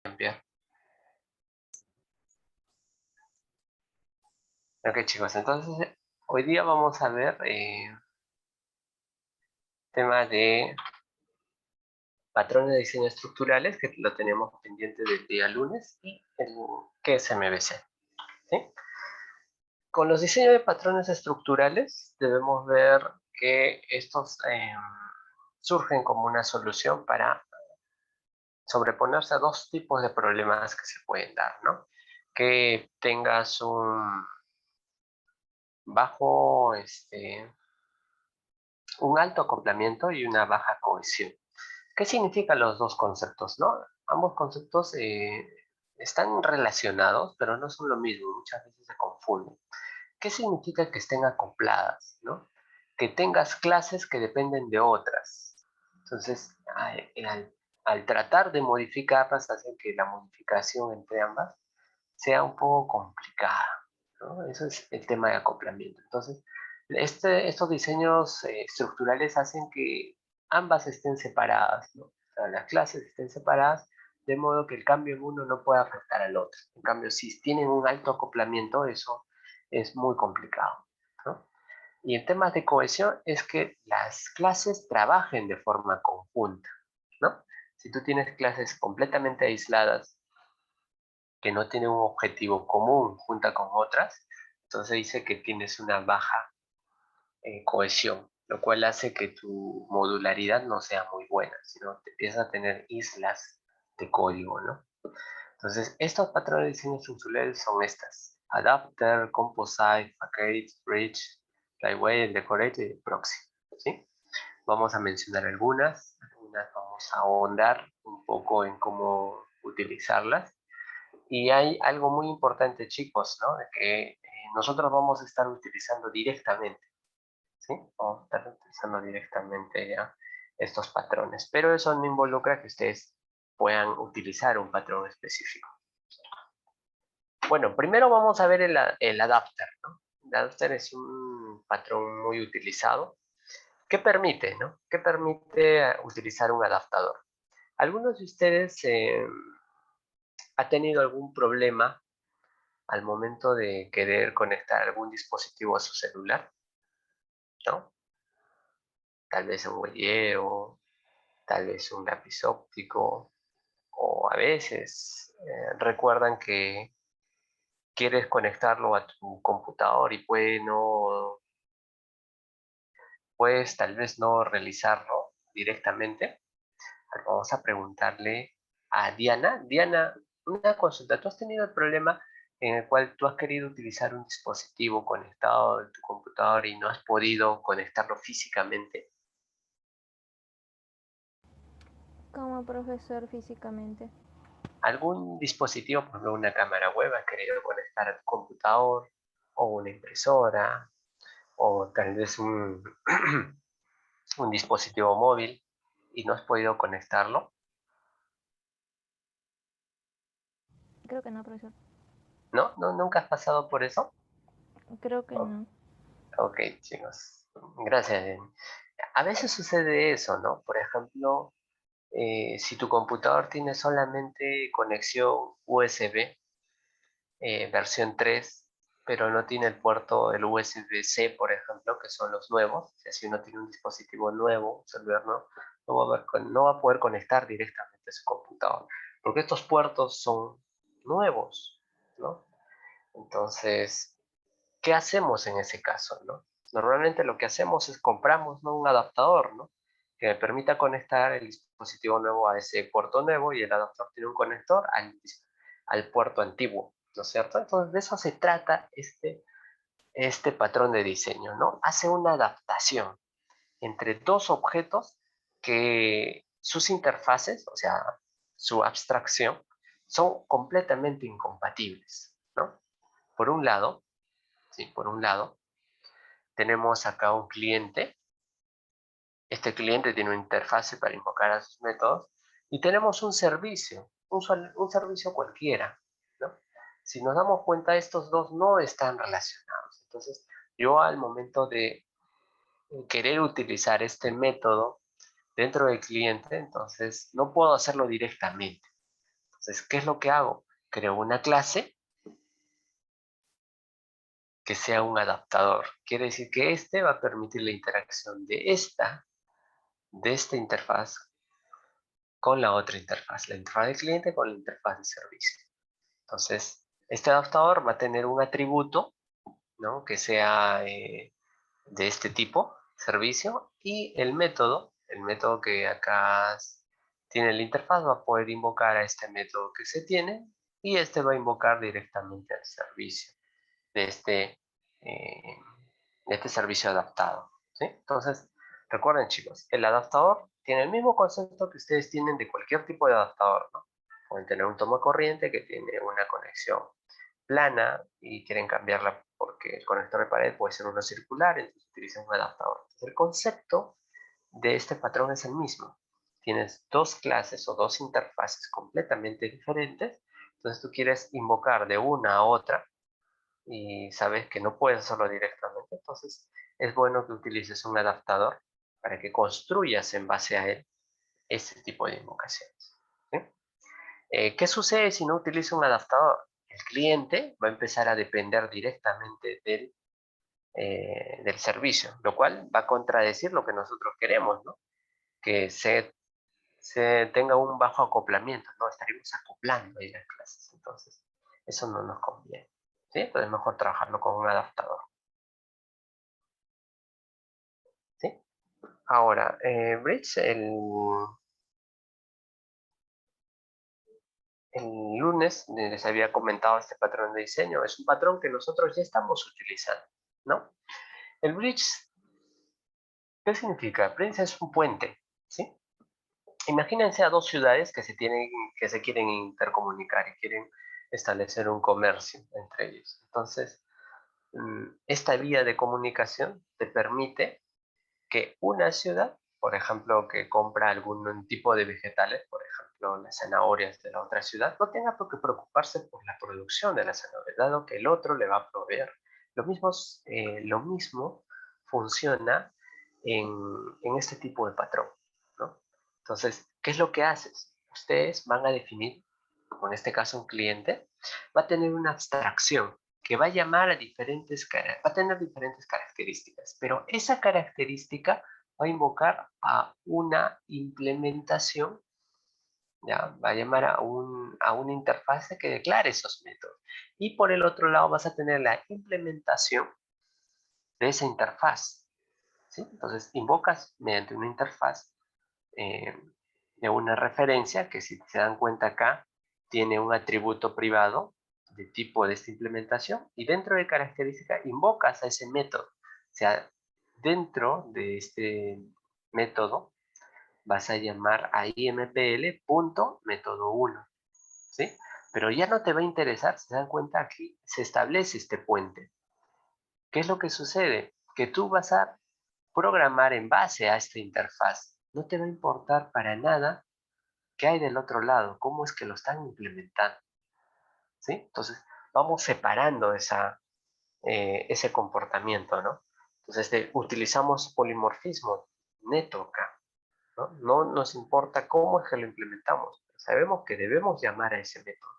enviar. Ok, chicos, entonces hoy día vamos a ver tema de patrones de diseño estructurales, que lo tenemos pendiente del día lunes, y el que es MVC. ¿Sí? Con los diseños de patrones estructurales debemos ver que estos surgen como una solución para sobreponerse a dos tipos de problemas que se pueden dar, ¿no? Que tengas un bajo, un alto acoplamiento y una baja cohesión. ¿Qué significan los dos conceptos, no? Ambos conceptos están relacionados, pero no son lo mismo, muchas veces se confunden. ¿Qué significa que estén acopladas, no? Que tengas clases que dependen de otras. Entonces, al tratar de modificarlas, hacen que la modificación entre ambas sea un poco complicada, ¿no? Eso es el tema de acoplamiento. Entonces, estos diseños estructurales hacen que ambas estén separadas, ¿no? O sea, las clases estén separadas de modo que el cambio en uno no pueda afectar al otro. En cambio, si tienen un alto acoplamiento, eso es muy complicado, ¿no? Y en temas de cohesión es que las clases trabajen de forma conjunta, ¿no? Si tú tienes clases completamente aisladas que no tienen un objetivo común junta con otras, entonces dice que tienes una baja cohesión, lo cual hace que tu modularidad no sea muy buena, sino te empiezas a tener islas de código, ¿no? Entonces, estos patrones de diseño estructural son estas: Adapter, Composite, Package, Bridge, Flyway, Decorate y Proxy, ¿sí? Vamos a mencionar algunas vamos a ahondar un poco en cómo utilizarlas. Y hay algo muy importante, chicos, ¿no? De que nosotros vamos a estar utilizando directamente, ¿sí? Vamos a estar utilizando directamente ya estos patrones, pero eso no involucra que ustedes puedan utilizar un patrón específico. Bueno, primero vamos a ver el adapter, ¿no? El adapter es un patrón muy utilizado. ¿Qué permite, no? ¿Qué permite utilizar un adaptador? ¿Algunos de ustedes ha tenido algún problema al momento de querer conectar algún dispositivo a su celular? ¿No? Tal vez un huellero, tal vez un lápiz óptico, o a veces recuerdan que quieres conectarlo a tu computador y puedes tal vez no realizarlo directamente. Vamos a preguntarle a Diana. Diana, una consulta. ¿Tú has tenido el problema en el cual tú has querido utilizar un dispositivo conectado de tu computador y no has podido conectarlo físicamente? Como profesor físicamente. ¿Algún dispositivo, por ejemplo, una cámara web, has querido conectar a tu computador, o una impresora, o tal vez un dispositivo móvil y no has podido conectarlo? Creo que no, profesor. ¿No? ¿No? ¿Nunca has pasado por eso? Creo que Oh, no. ok, chicos. Gracias. A veces sucede eso, ¿no? Por ejemplo, si tu computador tiene solamente conexión USB, versión 3, pero no tiene el puerto del USB-C, por ejemplo, que son los nuevos. O sea, si uno tiene un dispositivo nuevo, un celular nuevo, no va a poder conectar directamente a su computador, porque estos puertos son nuevos, ¿no? Entonces, ¿qué hacemos en ese caso, no? Normalmente lo que hacemos es compramos, ¿no?, un adaptador, ¿no?, que me permita conectar el dispositivo nuevo a ese puerto nuevo, y el adaptador tiene un conector al puerto antiguo, ¿no es cierto? Entonces, de eso se trata este patrón de diseño, ¿no? Hace una adaptación entre dos objetos que sus interfaces, o sea, su abstracción, son completamente incompatibles, ¿no? Por un lado, sí, por un lado, tenemos acá un cliente. Este cliente tiene una interfase para invocar a sus métodos, y tenemos un servicio, un servicio cualquiera, ¿no? Si nos damos cuenta, estos dos no están relacionados. Entonces, yo al momento de querer utilizar este método dentro del cliente, entonces no puedo hacerlo directamente. Entonces, ¿qué es lo que hago? Creo una clase que sea un adaptador. Quiere decir que este va a permitir la interacción de esta interfaz con la otra interfaz, la interfaz de cliente con la interfaz de servicio. Entonces, este adaptador va a tener un atributo, ¿no?, que sea de este tipo, servicio, y el método que acá tiene la interfaz va a poder invocar a este método que se tiene, y este va a invocar directamente al servicio de eh, este servicio adaptado, ¿sí? Entonces, recuerden, chicos, el adaptador tiene el mismo concepto que ustedes tienen de cualquier tipo de adaptador, ¿no? Pueden tener un toma corriente que tiene una conexión plana y quieren cambiarla porque el conector de pared puede ser uno circular, entonces utilizan un adaptador. Entonces, el concepto de este patrón es el mismo. Tienes dos clases o dos interfaces completamente diferentes, entonces tú quieres invocar de una a otra y sabes que no puedes hacerlo directamente, entonces es bueno que utilices un adaptador para que construyas en base a él ese tipo de invocaciones, ¿sí? ¿Qué sucede si no utilizo un adaptador? El cliente va a empezar a depender directamente del servicio, lo cual va a contradecir lo que nosotros queremos, ¿no? Que se tenga un bajo acoplamiento, ¿no? Estaríamos acoplando ahí las clases, entonces eso no nos conviene, ¿sí? Entonces es mejor trabajarlo con un adaptador, ¿sí? Ahora, Bridge, el lunes les había comentado este patrón de diseño. Es un patrón que nosotros ya estamos utilizando, ¿no? El bridge, ¿qué significa? Bridge es un puente, ¿sí? Imagínense a dos ciudades que se quieren intercomunicar y quieren establecer un comercio entre ellos. Entonces, esta vía de comunicación te permite que una ciudad, por ejemplo, que compra algún tipo de vegetales, por ejemplo, las zanahorias de la otra ciudad, no tenga por qué preocuparse por la producción de las zanahorias, dado que el otro le va a proveer. Lo mismo funciona en este tipo de patrón, ¿no? Entonces, ¿qué es lo que haces? Ustedes van a definir, en este caso un cliente, va a tener una abstracción que va a llamar a va a tener diferentes características, pero esa característica va a invocar a una implementación, ¿ya? Va a llamar a una interfase que declare esos métodos. Y por el otro lado vas a tener la implementación de esa interfaz, ¿sí? Entonces invocas mediante una interfaz eh, de una referencia que, si se dan cuenta acá, tiene un atributo privado de tipo de esta implementación, y dentro de característica invocas a ese método. O sea, dentro de este método vas a llamar a impl.método1, ¿sí? Pero ya no te va a interesar, si se dan cuenta, aquí se establece este puente. ¿Qué es lo que sucede? Que tú vas a programar en base a esta interfaz. No te va a importar para nada qué hay del otro lado, cómo es que lo están implementando, ¿sí? Entonces, vamos separando ese comportamiento, ¿no? Entonces, utilizamos polimorfismo neto acá, ¿no? No nos importa cómo es que lo implementamos, pero sabemos que debemos llamar a ese método.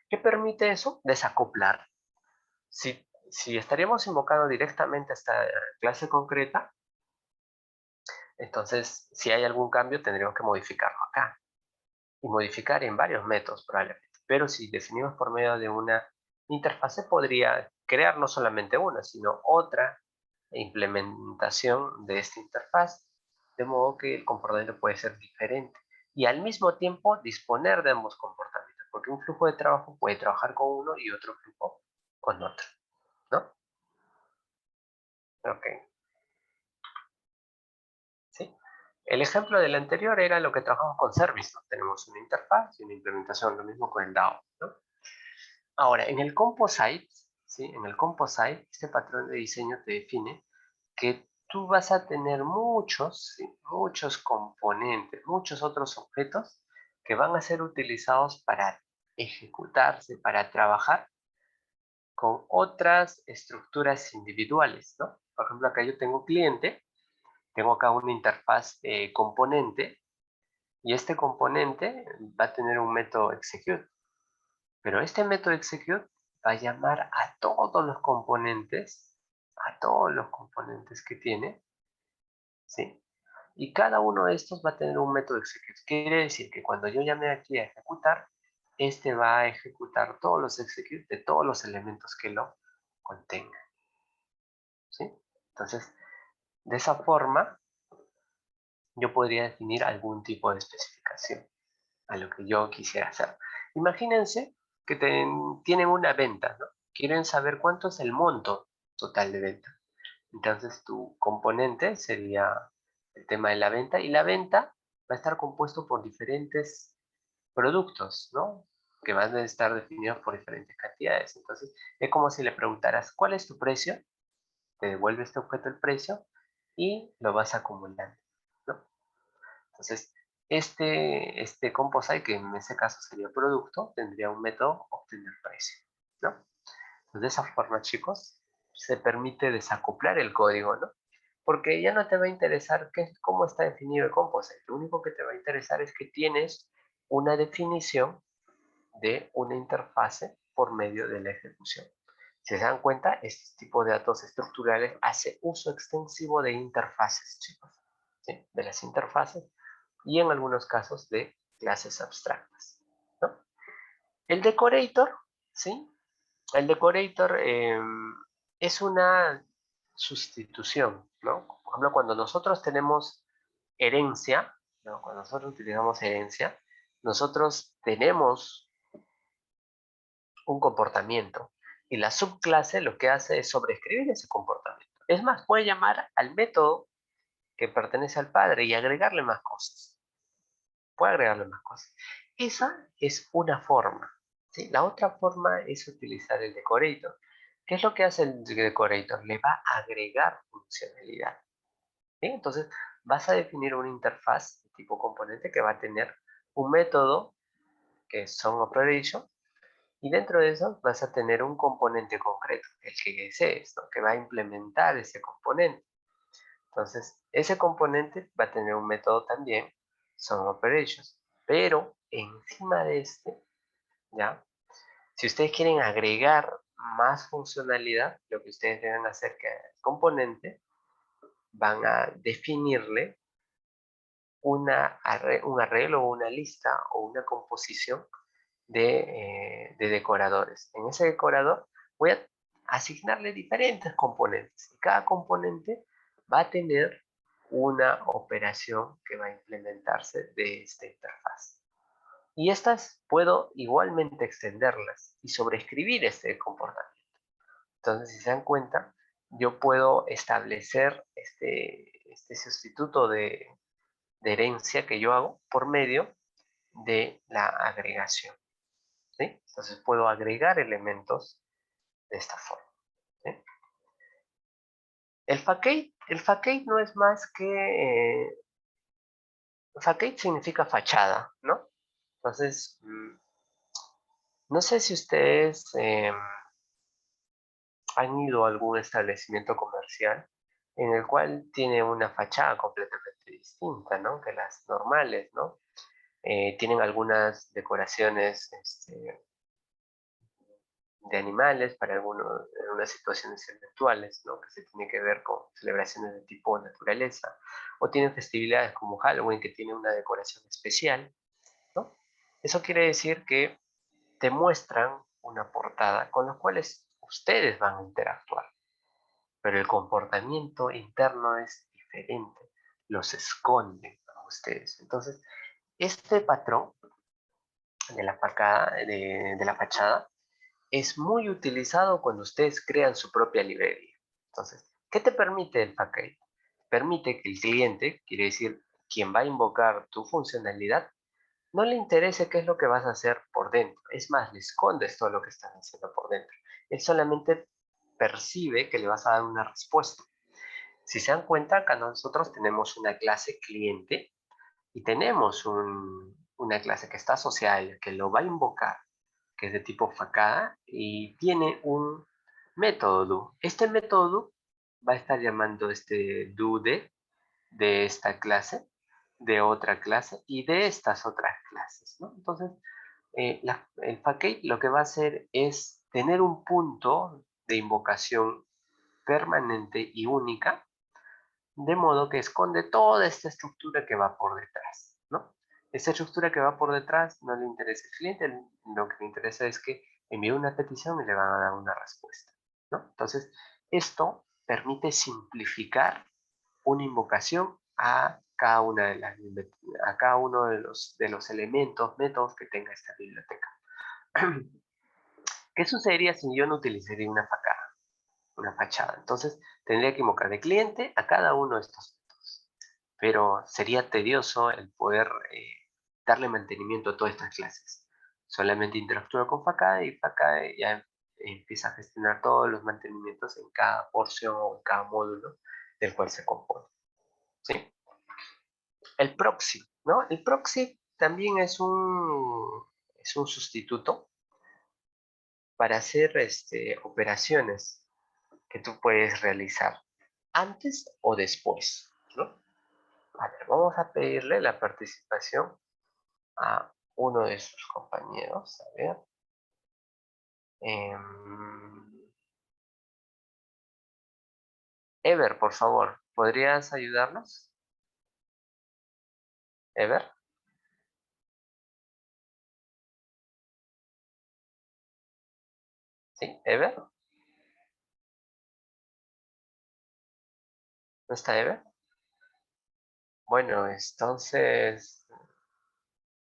¿Qué permite eso? Desacoplar. Si estaríamos invocando directamente a esta clase concreta, entonces, si hay algún cambio, tendríamos que modificarlo acá. Y modificar en varios métodos probablemente. Pero si definimos por medio de una interfase, podría crear no solamente una, sino otra implementación de esta interfaz, de modo que el comportamiento puede ser diferente. Y al mismo tiempo disponer de ambos comportamientos, porque un flujo de trabajo puede trabajar con uno y otro flujo con otro, ¿no? Ok, ¿sí? El ejemplo del anterior era lo que trabajamos con Service, ¿no? Tenemos una interfaz y una implementación, lo mismo con el DAO, ¿no? Ahora, en el composite, ¿sí? En el composite, este patrón de diseño te define que tú vas a tener muchos, ¿sí?, muchos componentes, muchos otros objetos que van a ser utilizados para ejecutarse, para trabajar con otras estructuras individuales, ¿no? Por ejemplo, acá yo tengo un cliente, tengo acá una interfaz componente, Y este componente va a tener un método execute. Pero este método execute va a llamar a todos los componentes que tiene, ¿sí? Y cada uno de estos va a tener un método execute. Quiere decir que cuando yo llame aquí a ejecutar, este va a ejecutar todos los execute de todos los elementos que lo contengan, ¿sí? Entonces, de esa forma, yo podría definir algún tipo de especificación a lo que yo quisiera hacer. Imagínense que tienen una venta, ¿no? Quieren saber cuánto es el monto total de venta. Entonces tu componente sería el tema de la venta y la venta va a estar compuesto por diferentes productos, ¿no? Que van a estar definidos por diferentes cantidades. Entonces es como si le preguntaras, ¿cuál es tu precio? Te devuelve este objeto el precio y lo vas acumulando, ¿no? Entonces, este composite, que en ese caso sería producto, tendría un método obtener precio, ¿no? Entonces, de esa forma, chicos, se permite desacoplar el código, ¿no? Porque ya no te va a interesar cómo está definido el composite. Lo único que te va a interesar es que tienes una definición de una interfase por medio de la ejecución. Si se dan cuenta, este tipo de datos estructurales hace uso extensivo de interfaces, chicos, ¿sí? De las interfaces y en algunos casos de clases abstractas, ¿no? El decorator, ¿sí? El decorator es una sustitución, ¿no? Por ejemplo, cuando nosotros tenemos herencia, ¿no? Cuando nosotros utilizamos herencia, nosotros tenemos un comportamiento y la subclase lo que hace es sobreescribir ese comportamiento. Es más, puede llamar al método que pertenece al padre y agregarle más cosas. Puede agregarle más cosas. Esa es una forma, ¿sí? La otra forma es utilizar el decorator. ¿Qué es lo que hace el decorator? Le va a agregar funcionalidad, ¿sí? Entonces, vas a definir una interfaz de tipo componente que va a tener un método que son operation y dentro de eso vas a tener un componente concreto, el que desees, ¿no? Que va a implementar ese componente. Entonces, ese componente va a tener un método también, son operations. Pero encima de este, ¿ya? Si ustedes quieren agregar más funcionalidad, lo que ustedes deben hacer que el componente van a definirle un arreglo o una lista o una composición de decoradores. En ese decorador voy a asignarle diferentes componentes y cada componente va a tener una operación que va a implementarse de esta interfaz. Y estas puedo igualmente extenderlas y sobreescribir este comportamiento. Entonces, si se dan cuenta, yo puedo establecer este sustituto de herencia que yo hago por medio de la agregación, ¿sí? Entonces puedo agregar elementos de esta forma, ¿sí? El facade no es más que... facade significa fachada, ¿no? Entonces, no sé si ustedes han ido a algún establecimiento comercial en el cual tiene una fachada completamente distinta, ¿no? Que las normales, ¿no? Tienen algunas decoraciones de animales para algunas situaciones eventuales, ¿no? Que se tiene que ver con celebraciones de tipo naturaleza, o tienen festividades como Halloween que tiene una decoración especial, ¿no? Eso quiere decir que te muestran una portada con los cuales ustedes van a interactuar, pero el comportamiento interno es diferente, los esconden a ustedes. Entonces, este patrón de la de la fachada es muy utilizado cuando ustedes crean su propia librería. Entonces, ¿qué te permite el package? Permite que el cliente, quiere decir quien va a invocar tu funcionalidad, no le interese qué es lo que vas a hacer por dentro. Es más, le escondes todo lo que estás haciendo por dentro. Él solamente percibe que le vas a dar una respuesta. Si se dan cuenta, acá nosotros tenemos una clase cliente y tenemos una clase que está asociada a él, que lo va a invocar, que es de tipo facada y tiene un método do. Este método do va a estar llamando este do de esta clase de otra clase y de estas otras clases, ¿no? Entonces, el facade lo que va a hacer es tener un punto de invocación permanente y única, de modo que esconde toda esta estructura que va por detrás, ¿no? Esta estructura que va por detrás no le interesa al cliente, lo que le interesa es que envíe una petición y le van a dar una respuesta, ¿no? Entonces, esto permite simplificar una invocación a cada una de las a cada uno de los elementos, métodos que tenga esta biblioteca. ¿Qué sucedería si yo no utilizaría una fachada? Entonces, tendría que invocar de cliente a cada uno de estos métodos. Pero sería tedioso el poder darle mantenimiento a todas estas clases. Solamente interactúa con Facade y Facade ya empieza a gestionar todos los mantenimientos en cada porción o en cada módulo del cual se compone, ¿sí? El proxy, ¿no? El proxy también es un sustituto para hacer operaciones que tú puedes realizar antes o después, ¿no? A ver, vamos a pedirle la participación a uno de sus compañeros. A ver. Ever, por favor, ¿podrías ayudarnos? Ever. ¿Sí? ¿Ever? ¿No está Ever? Bueno, entonces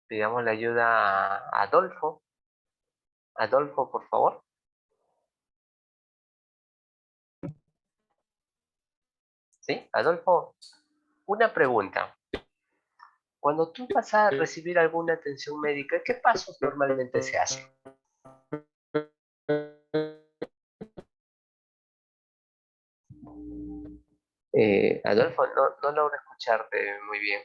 pidamos la ayuda a Adolfo. Adolfo, por favor. ¿Sí? Adolfo, una pregunta. Cuando tú vas a recibir alguna atención médica, ¿qué pasos normalmente se hacen? Adolfo, no logro escucharte muy bien.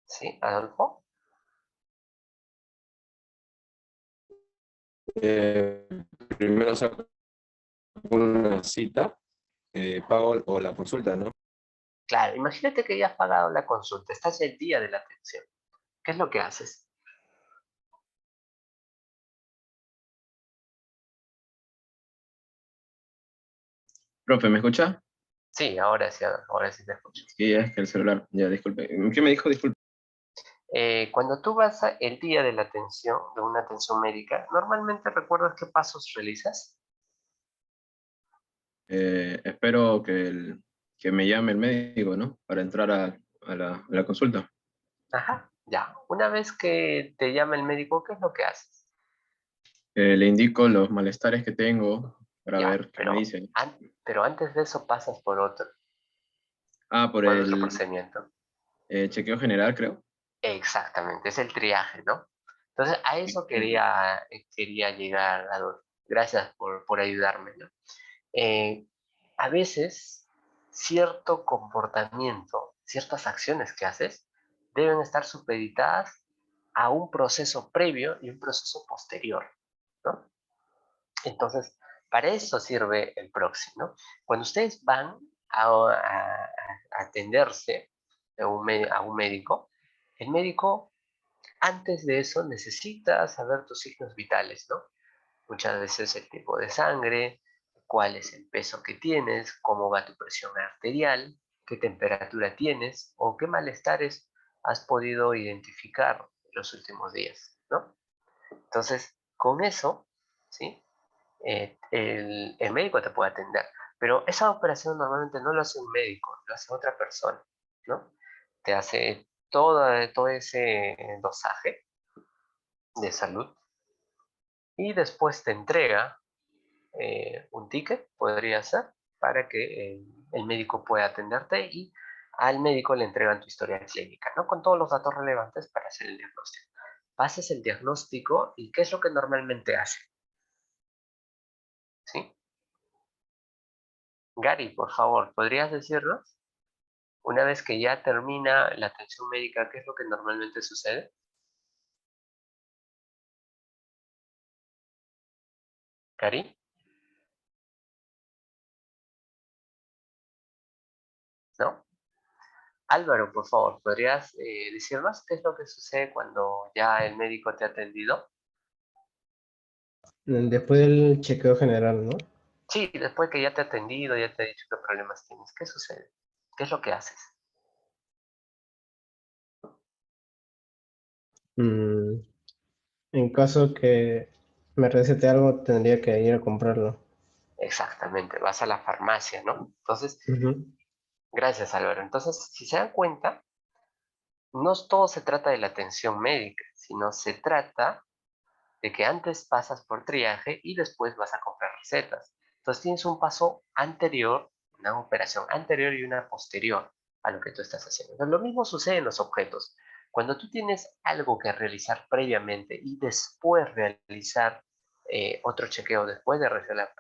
¿Sí, Adolfo? Eh, Primero saco una cita, pago o la consulta, ¿no? Claro, imagínate que ya has pagado la consulta, estás el día de la atención. ¿Qué es lo que haces? Profe, ¿me escucha? Sí, ahora sí te escucho. Sí, es que el celular, ya, disculpe. ¿Qué me dijo? Disculpe. Cuando tú vas el día de la atención, de una atención médica, ¿normalmente recuerdas qué pasos realizas? Espero que me llame el médico, ¿no? Para entrar a la consulta. Ajá, ya. Una vez que te llama el médico, ¿qué es lo que haces? Le indico los malestares que tengo para Ya, ver qué me dicen. pero antes de eso pasas Por por otro el procedimiento. chequeo general, creo. Exactamente, es el triaje, ¿no? Entonces, a eso quería llegar, Adolfo. Gracias por ayudarme, ¿no? Eh, a veces, cierto comportamiento, ciertas acciones que haces, deben estar supeditadas a un proceso previo y un proceso posterior, ¿no? Entonces, para eso sirve el proxy, ¿no? Cuando ustedes van a atenderse a un médico, el médico antes de eso necesita saber tus signos vitales, ¿no? Muchas veces el tipo de sangre, cuál es el peso que tienes, cómo va tu presión arterial, qué temperatura tienes o qué malestares has podido identificar en los últimos días, ¿no? Entonces, con eso, ¿sí? El médico te puede atender, pero esa operación normalmente no lo hace un médico, lo hace otra persona, ¿no? Te hace todo ese dosaje de salud y después te entrega un ticket, podría ser, para que el médico pueda atenderte y al médico le entregan tu historia clínica, ¿no? Con todos los datos relevantes para hacer el diagnóstico. Pases el diagnóstico y ¿qué es lo que normalmente hace? ¿Sí? Gary, por favor, ¿podrías decirnos? Una vez que ya termina la atención médica, ¿qué es lo que normalmente sucede? ¿Cari? ¿No? Álvaro, por favor, ¿podrías decirnos qué es lo que sucede cuando ya el médico te ha atendido? Después del chequeo general, ¿no? Sí, después que ya te ha atendido, ya te ha dicho qué problemas tienes, ¿qué sucede? ¿Qué es lo que haces? Mm, en caso que me recete algo, tendría que ir a comprarlo. Exactamente, vas a la farmacia, ¿no? Entonces, Ujú. gracias, Álvaro. Entonces, si se dan cuenta, no todo se trata de la atención médica, sino se trata de que antes pasas por triaje y después vas a comprar recetas. Entonces tienes un paso anterior, una operación anterior y una posterior a lo que tú estás haciendo. Entonces, lo mismo sucede en los objetos. Cuando tú tienes algo que realizar previamente y después realizar otro chequeo, después de realizar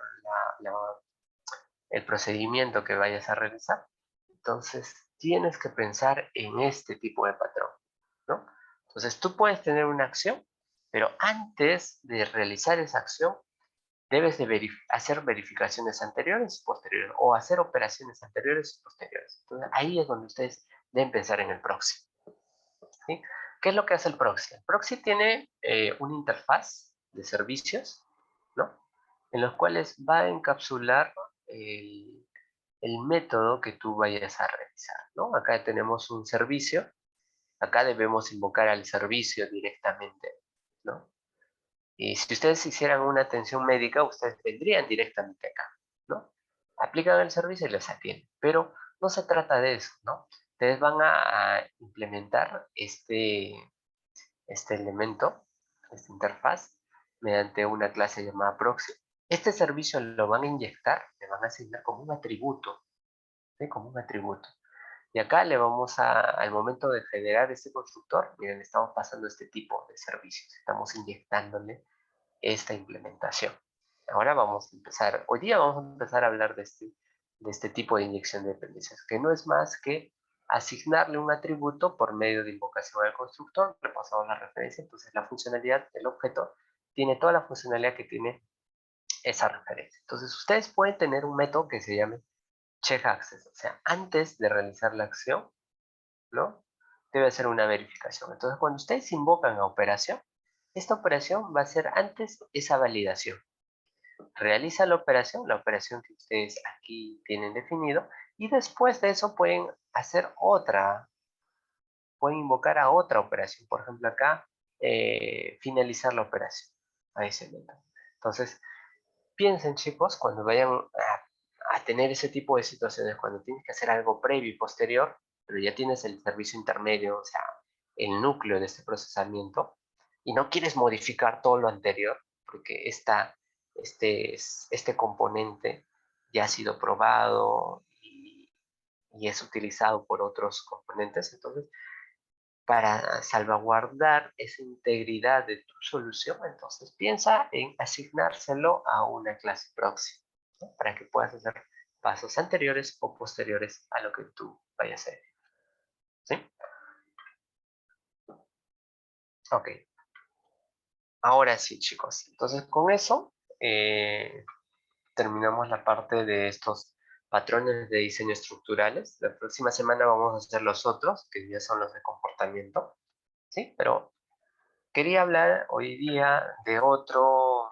el procedimiento que vayas a realizar, entonces tienes que pensar en este tipo de patrón, ¿no? Entonces tú puedes tener una acción, pero antes de realizar esa acción, debes de hacer verificaciones anteriores y posteriores, o hacer operaciones anteriores y posteriores. Entonces ahí es donde ustedes deben pensar en el proxy, ¿sí? ¿Qué es lo que hace el proxy? El proxy tiene una interfaz de servicios, ¿no? En los cuales va a encapsular el, el método que tú vayas a realizar, ¿no? Acá tenemos un servicio, acá debemos invocar al servicio directamente, ¿no? Y si ustedes hicieran una atención médica, ustedes vendrían directamente acá, ¿no? Aplican el servicio y les atienden, pero no se trata de eso, ¿no? Ustedes van a implementar este elemento, esta interfaz, mediante una clase llamada proxy. Este servicio lo van a inyectar, le van a asignar como un atributo, ¿sí? Como un atributo. Y acá le vamos al momento de generar este constructor, miren, estamos pasando este tipo de servicios, estamos inyectándole esta implementación. Ahora vamos a empezar, hoy día vamos a empezar a hablar de este tipo de inyección de dependencias, que no es más que asignarle un atributo por medio de invocación al constructor, repasamos la referencia, entonces la funcionalidad del objeto tiene toda la funcionalidad que tiene esa referencia. Entonces ustedes pueden tener un método que se llame check access, o sea, antes de realizar la acción, ¿no? Debe hacer una verificación. Entonces, cuando ustedes invocan a operación, esta operación va a ser antes esa validación. Realiza la operación que ustedes aquí tienen definido, y después de eso pueden hacer otra, pueden invocar a otra operación. Por ejemplo, acá, finalizar la operación a ese método. Entonces, piensen, chicos, cuando vayan a tener ese tipo de situaciones, cuando tienes que hacer algo previo y posterior, pero ya tienes el servicio intermedio, o sea, el núcleo de este procesamiento, y no quieres modificar todo lo anterior, porque este componente ya ha sido probado y es utilizado por otros componentes. Entonces, para salvaguardar esa integridad de tu solución, entonces piensa en asignárselo a una clase proxy, ¿no? Para que puedas hacer pasos anteriores o posteriores a lo que tú vayas a hacer. ¿Sí? Ok. Ahora sí, chicos. Entonces, con eso terminamos la parte de estos patrones de diseño estructurales. La próxima semana vamos a hacer los otros, que ya son los de comportamiento. ¿Sí? Pero quería hablar hoy día de otro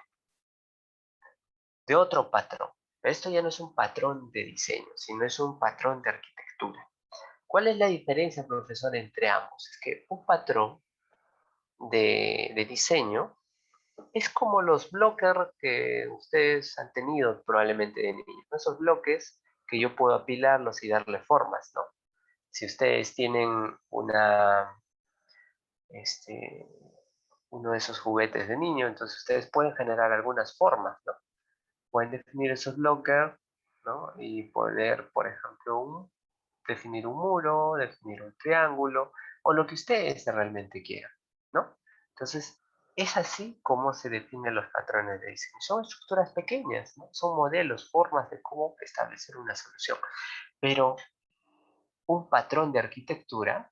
patrón. Esto ya no es un patrón de diseño, sino es un patrón de arquitectura. ¿Cuál es la diferencia, profesor, entre ambos? Es que un patrón de diseño es como los bloques que ustedes han tenido probablemente de niños, ¿no? Esos bloques que yo puedo apilarlos y darle formas, ¿no? Si ustedes tienen este, uno de esos juguetes de niño, entonces ustedes pueden generar algunas formas, ¿no? Pueden definir esos blockers, ¿no? Y poder, por ejemplo, definir un muro, definir un triángulo, o lo que ustedes realmente quieran, ¿no? Entonces, es así como se definen los patrones de diseño. Son estructuras pequeñas, ¿no? Son modelos, formas de cómo establecer una solución. Pero un patrón de arquitectura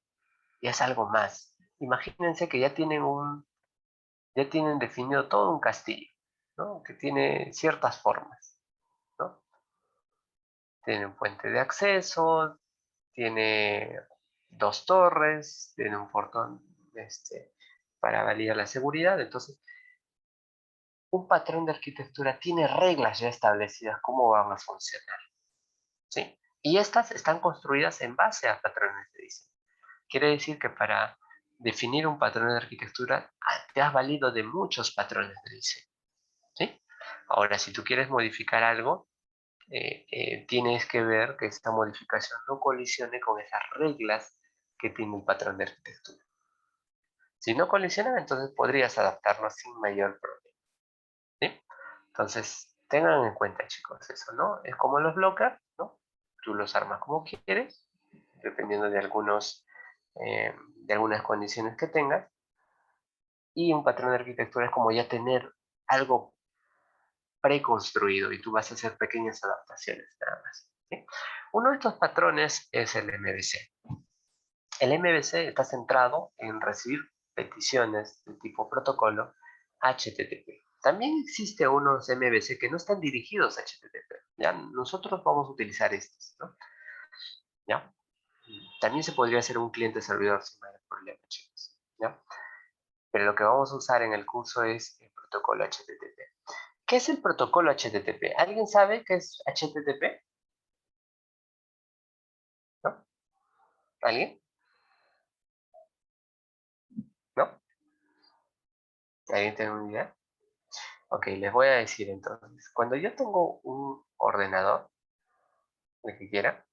ya es algo más. Imagínense que ya tienen definido todo un castillo, ¿no? Que tiene ciertas formas, ¿no? Tiene un puente de acceso, tiene dos torres, tiene un portón para validar la seguridad. Entonces, un patrón de arquitectura tiene reglas ya establecidas cómo van a funcionar, ¿sí? Y estas están construidas en base a patrones de diseño. Quiere decir que para definir un patrón de arquitectura te has valido de muchos patrones de diseño, ¿sí? Ahora, si tú quieres modificar algo, tienes que ver que esta modificación no colisione con esas reglas que tiene el patrón de arquitectura. Si no colisionan, entonces podrías adaptarlo sin mayor problema, ¿sí? Entonces, tengan en cuenta, chicos, eso, ¿no? Es como los blockers, ¿no? Tú los armas como quieres, dependiendo de algunas condiciones que tengas. Y un patrón de arquitectura es como ya tener algo preconstruido y tú vas a hacer pequeñas adaptaciones nada más, ¿sí? Uno de estos patrones es el MVC. El MVC está centrado en recibir peticiones de tipo protocolo HTTP. También existe unos MVC que no están dirigidos a HTTP. ¿Ya? Nosotros vamos a utilizar estos, ¿no? ¿Ya? También se podría hacer un cliente-servidor sin mayor problema, chicos, ¿ya? Pero lo que vamos a usar en el curso es el protocolo HTTP. ¿Qué es el protocolo HTTP? ¿Alguien sabe qué es HTTP? ¿No? ¿Alguien? ¿No? ¿Alguien tiene una idea? Ok, les voy a decir entonces. Cuando yo tengo un ordenador, el que quiera,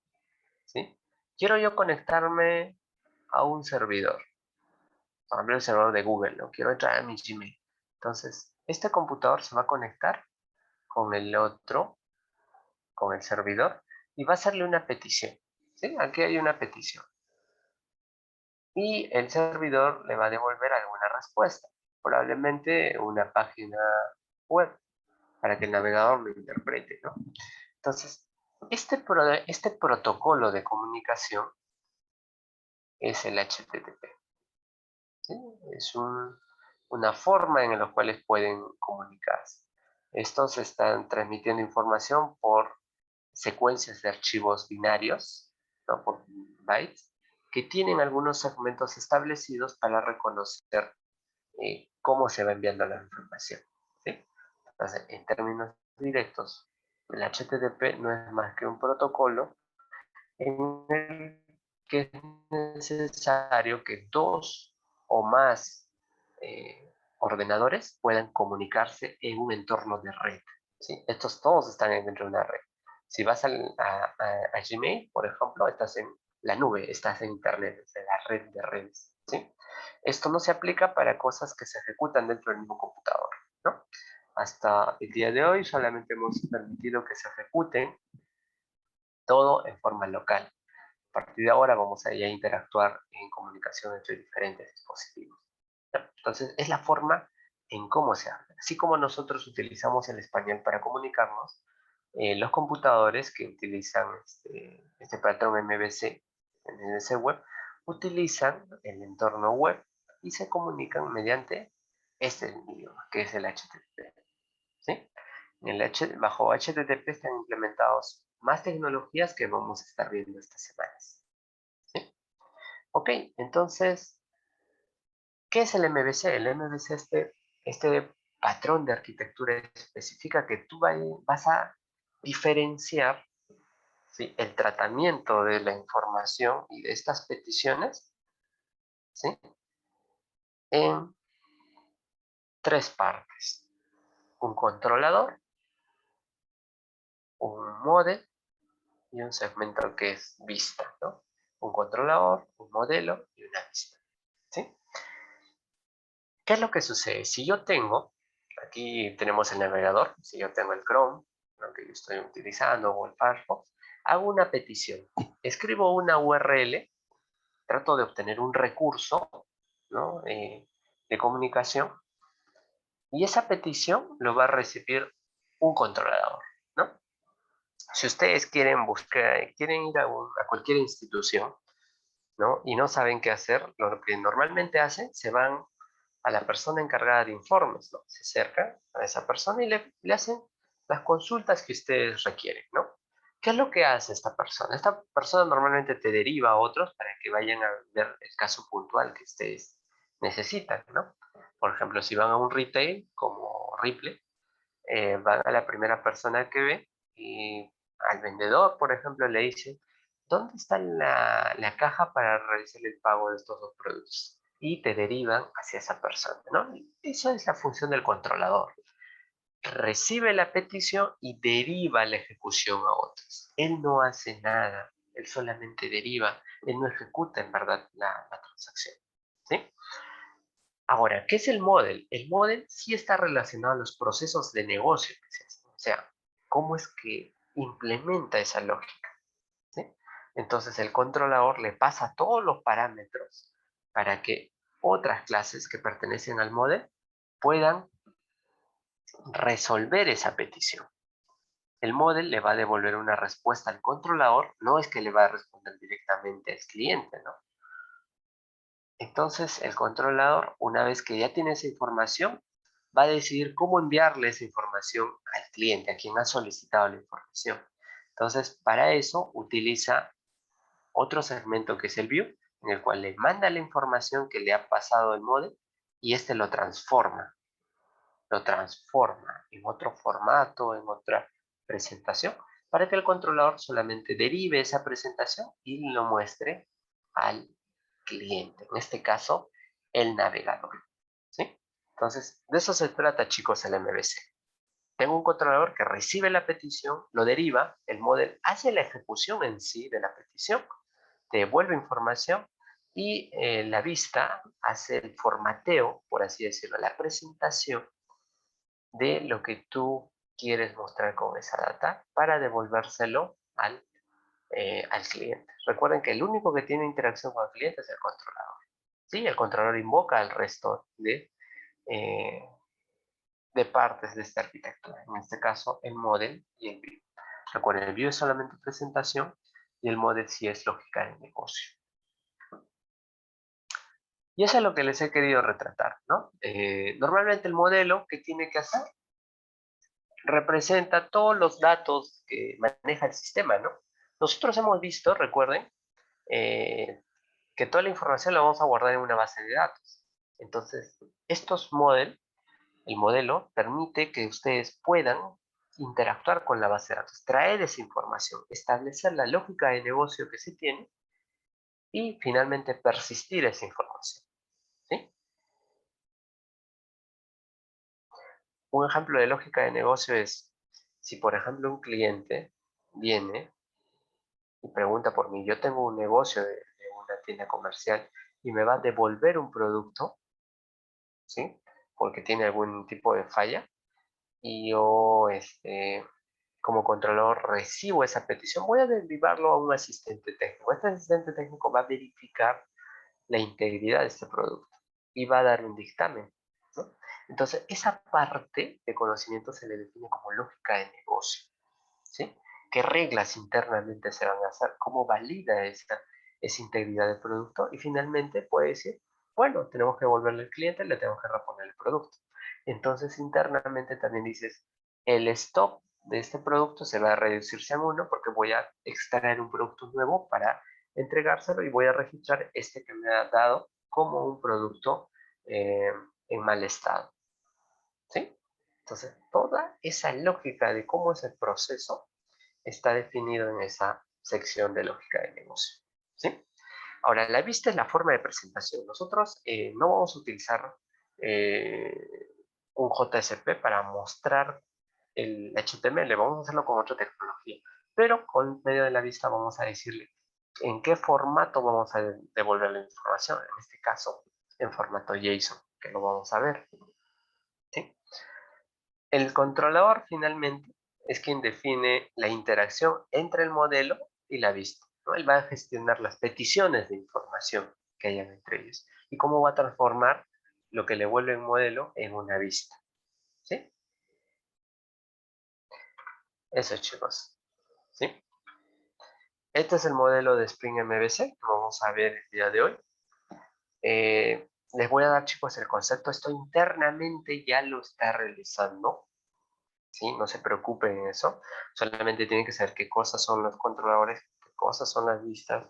¿sí? Quiero yo conectarme a un servidor. Por ejemplo, el servidor de Google, ¿no? Quiero entrar a mi Gmail. Entonces, este computador se va a conectar con el otro, con el servidor, y va a hacerle una petición, ¿sí? Aquí hay una petición. Y el servidor le va a devolver alguna respuesta, probablemente una página web, para que el navegador lo interprete, ¿no? Entonces, este protocolo de comunicación es el HTTP, ¿sí? Es una forma en la cual pueden comunicarse. Estos están transmitiendo información por secuencias de archivos binarios, ¿no? Por bytes, que tienen algunos segmentos establecidos para reconocer cómo se va enviando la información, ¿sí? Entonces, en términos directos, el HTTP no es más que un protocolo en el que es necesario que dos o más ordenadores puedan comunicarse en un entorno de red, ¿sí? Estos todos están dentro de una red. Si vas a Gmail, por ejemplo, estás en la nube, estás en Internet, es la red de redes, ¿sí? Esto no se aplica para cosas que se ejecutan dentro del mismo computador, ¿no? Hasta el día de hoy solamente hemos permitido que se ejecuten todo en forma local. A partir de ahora vamos a ya interactuar en comunicación entre diferentes dispositivos. Entonces, es la forma en cómo se habla. Así como nosotros utilizamos el español para comunicarnos, los computadores que utilizan este patrón MVC, MVC web, utilizan el entorno web y se comunican mediante este idioma, que es el HTTP, ¿sí? Bajo HTTP están implementados más tecnologías que vamos a estar viendo estas semanas, ¿sí? Ok, entonces, ¿qué es el MVC? El MVC, este patrón de arquitectura específica que tú vas a diferenciar, ¿sí?, el tratamiento de la información y de estas peticiones, ¿sí?, en tres partes. Un controlador, un model y un segmento que es vista, ¿no? Un controlador, un modelo y una vista, ¿sí? ¿Qué es lo que sucede? Si yo tengo, aquí tenemos el navegador, si yo tengo el Chrome, lo que yo estoy utilizando, o el Firefox, hago una petición, escribo una URL, trato de obtener un recurso, ¿no?, de comunicación, y esa petición lo va a recibir un controlador, ¿no? Si ustedes quieren ir a cualquier institución, ¿no?, y no saben qué hacer, lo que normalmente hacen, se van a la persona encargada de informes, ¿no? Se acercan a esa persona y le hacen las consultas que ustedes requieren, ¿no? ¿Qué es lo que hace esta persona? Esta persona normalmente te deriva a otros para que vayan a ver el caso puntual que ustedes necesitan, ¿no? Por ejemplo, si van a un retail como Ripley, van a la primera persona que ve y al vendedor, por ejemplo, le dicen, ¿dónde está la caja para realizar el pago de estos dos productos? Y te derivan hacia esa persona, ¿no? Esa es la función del controlador. Recibe la petición y deriva la ejecución a otros. Él no hace nada, él solamente deriva, él no ejecuta en verdad la transacción, ¿sí? Ahora, ¿qué es el model? El model sí está relacionado a los procesos de negocio que se hacen, o sea, cómo es que implementa esa lógica, ¿sí? Entonces el controlador le pasa todos los parámetros para que otras clases que pertenecen al model puedan resolver esa petición. El model le va a devolver una respuesta al controlador, no es que le va a responder directamente al cliente, ¿no? Entonces el controlador, una vez que ya tiene esa información, va a decidir cómo enviarle esa información al cliente, a quien ha solicitado la información. Entonces, para eso utiliza otro segmento que es el view, en el cual le manda la información que le ha pasado el model y este lo transforma en otro formato, en otra presentación, para que el controlador solamente derive esa presentación y lo muestre al cliente, en este caso, el navegador, ¿sí? Entonces, de eso se trata, chicos, el MVC. Tengo un controlador que recibe la petición, lo deriva, el model hace la ejecución en sí de la petición, te devuelve información y la vista hace el formateo, por así decirlo, la presentación de lo que tú quieres mostrar con esa data para devolvérselo al cliente. Recuerden que el único que tiene interacción con el cliente es el controlador. ¿Sí? El controlador invoca al resto eh, de partes de esta arquitectura. En este caso, el model y el view. Recuerden, el view es solamente presentación y el model sí es lógica de negocio. Y eso es lo que les he querido retratar, ¿no? Normalmente el modelo, ¿qué tiene que hacer? Representa todos los datos que maneja el sistema, ¿no? Nosotros hemos visto, recuerden, que toda la información la vamos a guardar en una base de datos. Entonces, el modelo permite que ustedes puedan interactuar con la base de datos, traer esa información, establecer la lógica de negocio que se tiene y finalmente persistir esa información, ¿sí? Un ejemplo de lógica de negocio es, si por ejemplo un cliente viene y pregunta por mí, yo tengo un negocio de una tienda comercial y me va a devolver un producto, ¿sí? Porque tiene algún tipo de falla y yo, como controlador, recibo esa petición, voy a derivarlo a un asistente técnico. Este asistente técnico va a verificar la integridad de este producto y va a dar un dictamen, ¿no? Entonces, esa parte de conocimiento se le define como lógica de negocio, ¿sí? ¿Qué reglas internamente se van a hacer? ¿Cómo valida esa integridad del producto? Y finalmente puede decir, bueno, tenemos que devolverle al cliente, le tenemos que reponer el producto. Entonces, internamente también dices, el stock de este producto se va a reducirse a 1 porque voy a extraer un producto nuevo para entregárselo y voy a registrar este que me ha dado como un producto eh, en mal estado, ¿sí? Entonces, toda esa lógica de cómo es el proceso está definido en esa sección de lógica de negocio, ¿sí? Ahora, la vista es la forma de presentación. Nosotros no vamos a utilizar un JSP para mostrar el HTML, vamos a hacerlo con otra tecnología, pero con medio de la vista vamos a decirle en qué formato vamos a devolver la información, en este caso en formato JSON, que lo vamos a ver, ¿sí? El controlador finalmente es quien define la interacción entre el modelo y la vista, ¿no? Él va a gestionar las peticiones de información que hayan entre ellos y cómo va a transformar lo que le vuelve un modelo en una vista, ¿sí? Eso, chicos, ¿sí? Este es el modelo de Spring MVC que vamos a ver el día de hoy. Les voy a dar, chicos, el concepto. Esto internamente ya lo está realizando. ¿Sí? No se preocupen en eso. Solamente tienen que saber qué cosas son los controladores, qué cosas son las vistas,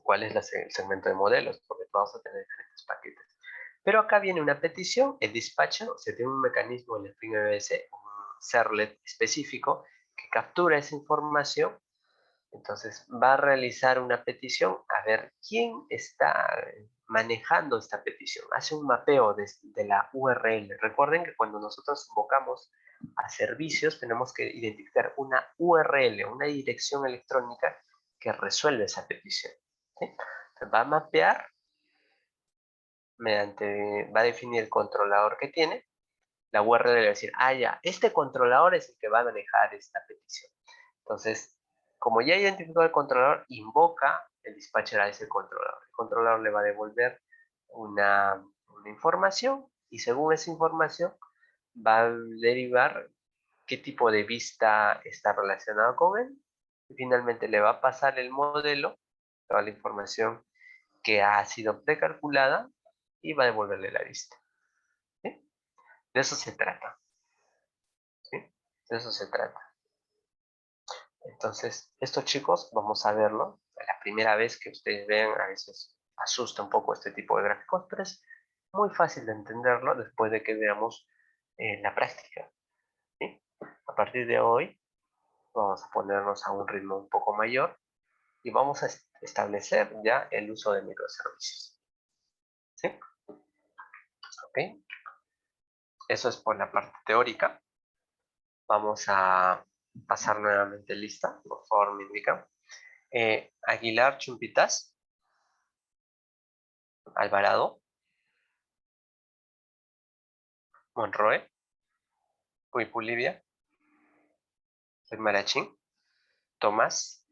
cuál es el segmento de modelos, porque vamos a tener diferentes paquetes. Pero acá viene una petición, el dispatcher, o sea, tiene un mecanismo en el Spring MVC, un servlet específico que captura esa información. Entonces va a realizar una petición a ver quién está manejando esta petición. Hace un mapeo de la URL. Recuerden que cuando nosotros invocamos a servicios tenemos que identificar una URL, una dirección electrónica que resuelve esa petición. ¿Sí? Entonces va a mapear va a definir el controlador que tiene. La URL le va a decir, ya, este controlador es el que va a manejar esta petición. Entonces, como ya identificó el controlador, invoca el dispatcher a ese controlador. El controlador le va a devolver una información y según esa información va a derivar qué tipo de vista está relacionado con él. Y finalmente le va a pasar el modelo, toda la información que ha sido precalculada y va a devolverle la vista. ¿Sí? De eso se trata. ¿Sí? De eso se trata. Entonces, estos chicos, vamos a verlo. La primera vez que ustedes vean, a veces asusta un poco este tipo de gráficos, pero es muy fácil de entenderlo después de que veamos la práctica. ¿Sí? A partir de hoy, vamos a ponernos a un ritmo un poco mayor y vamos a establecer ya el uso de microservicios. ¿Sí? ¿Ok? Eso es por la parte teórica. Vamos a pasar nuevamente lista. Por favor, me indican. Aguilar Chumpitas. Alvarado. Monroe. Puipulivia. Marachín. Tomás.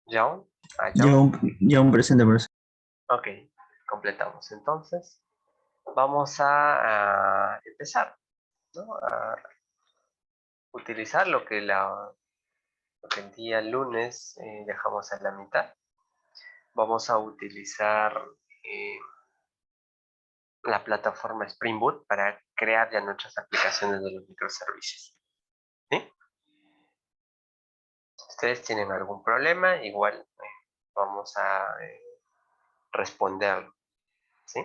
John. John. John presente, profesor. Ok, completamos. Entonces, vamos a empezar, ¿no? A utilizar lo que el día lunes dejamos a la mitad. Vamos a utilizar la plataforma Spring Boot para crear ya nuestras aplicaciones de los microservicios. ¿Sí? Si ustedes tienen algún problema, igual vamos a responderlo. ¿Sí?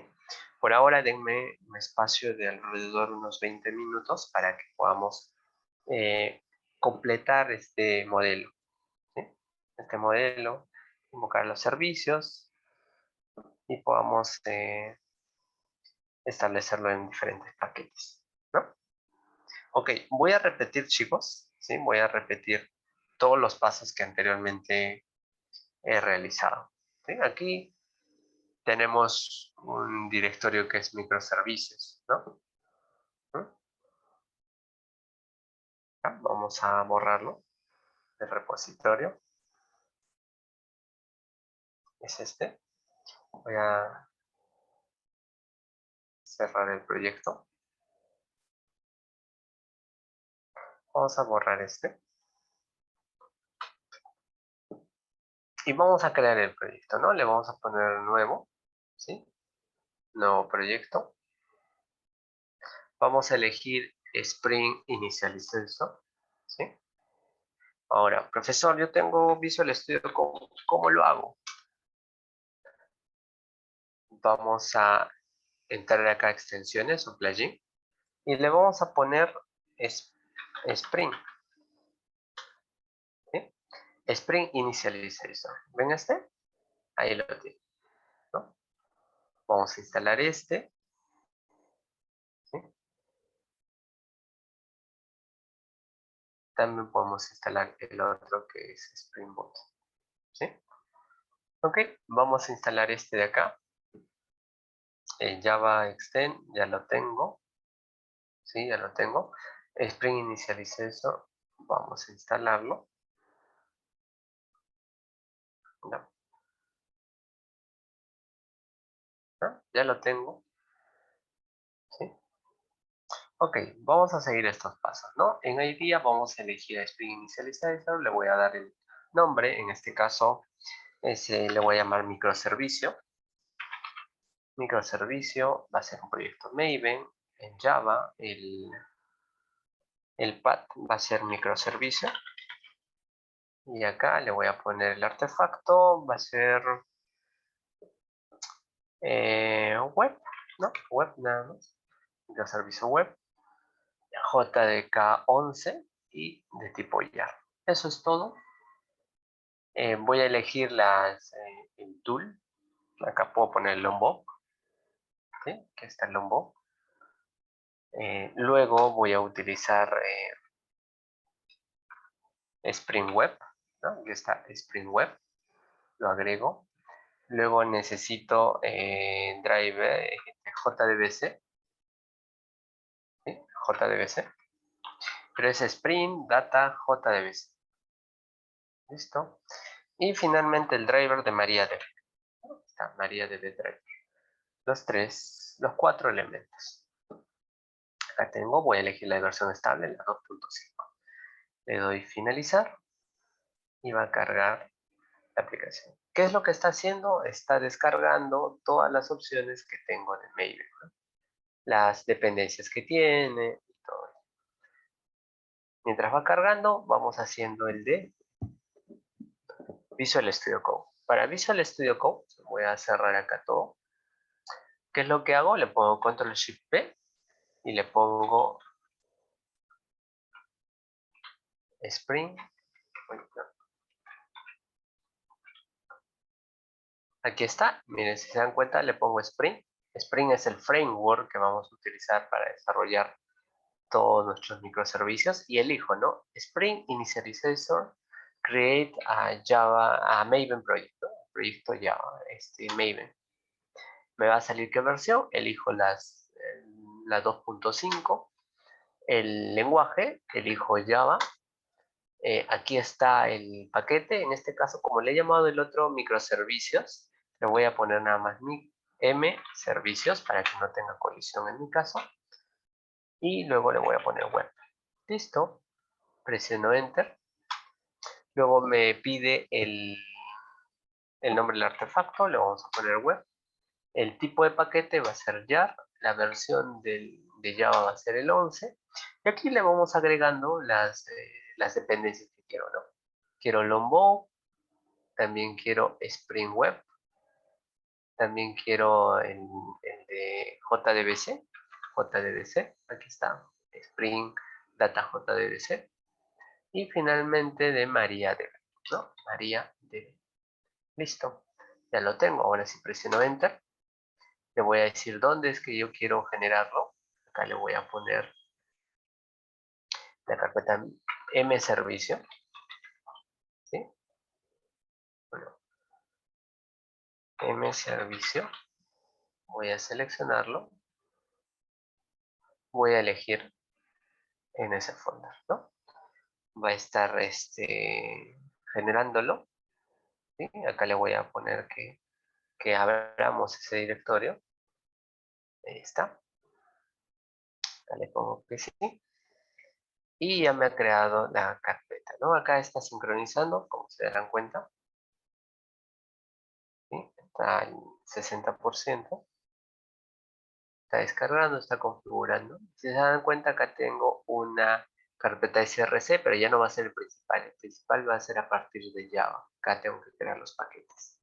Por ahora denme un espacio de alrededor de unos 20 minutos para que podamos completar este modelo. ¿Sí? Este modelo, invocar los servicios y podamos establecerlo en diferentes paquetes, ¿no? Ok, voy a repetir, chicos, ¿sí? Voy a repetir todos los pasos que anteriormente he realizado. ¿Sí? Aquí tenemos un directorio que es microservicios, ¿no? Vamos a borrarlo del repositorio. Es este. Voy a cerrar el proyecto. Vamos a borrar este. Y vamos a crear el proyecto, ¿no? Le vamos a poner nuevo, ¿sí? Nuevo proyecto. Vamos a elegir Spring Initialization, ¿sí? Ahora, profesor, yo tengo Visual Studio, ¿cómo lo hago? Vamos a entrar acá a extensiones o plugin y le vamos a poner Spring, ¿sí? Spring Initialization. ¿Ven este? Ahí lo tiene, ¿no? Vamos a instalar este, ¿sí? También podemos instalar el otro que es Spring Boot, ¿sí? Ok, vamos a instalar este de acá. El Java Extend ya lo tengo, ¿sí? Ya lo tengo. Spring Initialization, vamos a instalarlo. No. ¿No? Ya lo tengo, ¿sí? Ok, vamos a seguir estos pasos, ¿no? En IDEA vamos a elegir a Spring Initialization, le voy a dar el nombre, en este caso le voy a llamar microservicio, Microservicio va a ser un proyecto Maven en Java. El path va a ser microservicio. Y acá le voy a poner el artefacto. Va a ser web, ¿no? Web nada más. Microservicio web. JDK11 y de tipo YAR. Eso es todo. Voy a elegir el tool. Acá puedo poner el Lombok. ¿Sí? Aquí está el Lombok. Luego voy a utilizar Spring Web, ¿no? Aquí está Spring Web, lo agrego. Luego necesito driver JDBC, ¿sí? JDBC, pero es Spring Data JDBC. Listo. Y finalmente el driver de MariaDB. Está MariaDB Driver. Los 4 elementos. Acá tengo, voy a elegir la versión estable, la 2.5. Le doy finalizar y va a cargar la aplicación. ¿Qué es lo que está haciendo? Está descargando todas las opciones que tengo en el Maven, ¿no? Las dependencias que tiene y todo. Mientras va cargando, vamos haciendo el de Visual Studio Code. Para Visual Studio Code, voy a cerrar acá todo. ¿Qué es lo que hago? Le pongo Control Shift P y le pongo Spring. Aquí está, miren, si se dan cuenta, le pongo Spring. Spring es el framework que vamos a utilizar para desarrollar todos nuestros microservicios y elijo, ¿no? Spring Initializer, Create a Java, a Maven Project, ¿no? Proyecto Java, Maven. Me va a salir qué versión, elijo la 2.5. El lenguaje, elijo Java. Aquí está el paquete, en este caso, como le he llamado el otro microservicios, le voy a poner nada más M servicios para que no tenga colisión en mi caso. Y luego le voy a poner web. Listo. Presiono Enter. Luego me pide el nombre del artefacto. Le vamos a poner web. El tipo de paquete va a ser jar. La versión de Java va a ser el 11. Y aquí le vamos agregando las dependencias que quiero, ¿no? Quiero Lombok. También quiero Spring Web. También quiero el de JDBC. JDBC. Aquí está. Spring Data JDBC. Y finalmente de MariaDB, ¿no? MariaDB. Listo. Ya lo tengo. Ahora si presiono Enter, le voy a decir dónde es que yo quiero generarlo. Acá le voy a poner la carpeta M servicio. ¿Sí? Bueno, M servicio. Voy a seleccionarlo. Voy a elegir en ese folder, ¿no? Va a estar generándolo. ¿Sí? Acá le voy a poner que abramos ese directorio. Ahí está. Acá le pongo que sí. Y ya me ha creado la carpeta, ¿no? Acá está sincronizando, como se darán cuenta. ¿Sí? Está al 60%. Está descargando, está configurando. Si se dan cuenta, acá tengo una carpeta SRC, pero ya no va a ser el principal. El principal va a ser a partir de Java. Acá tengo que crear los paquetes.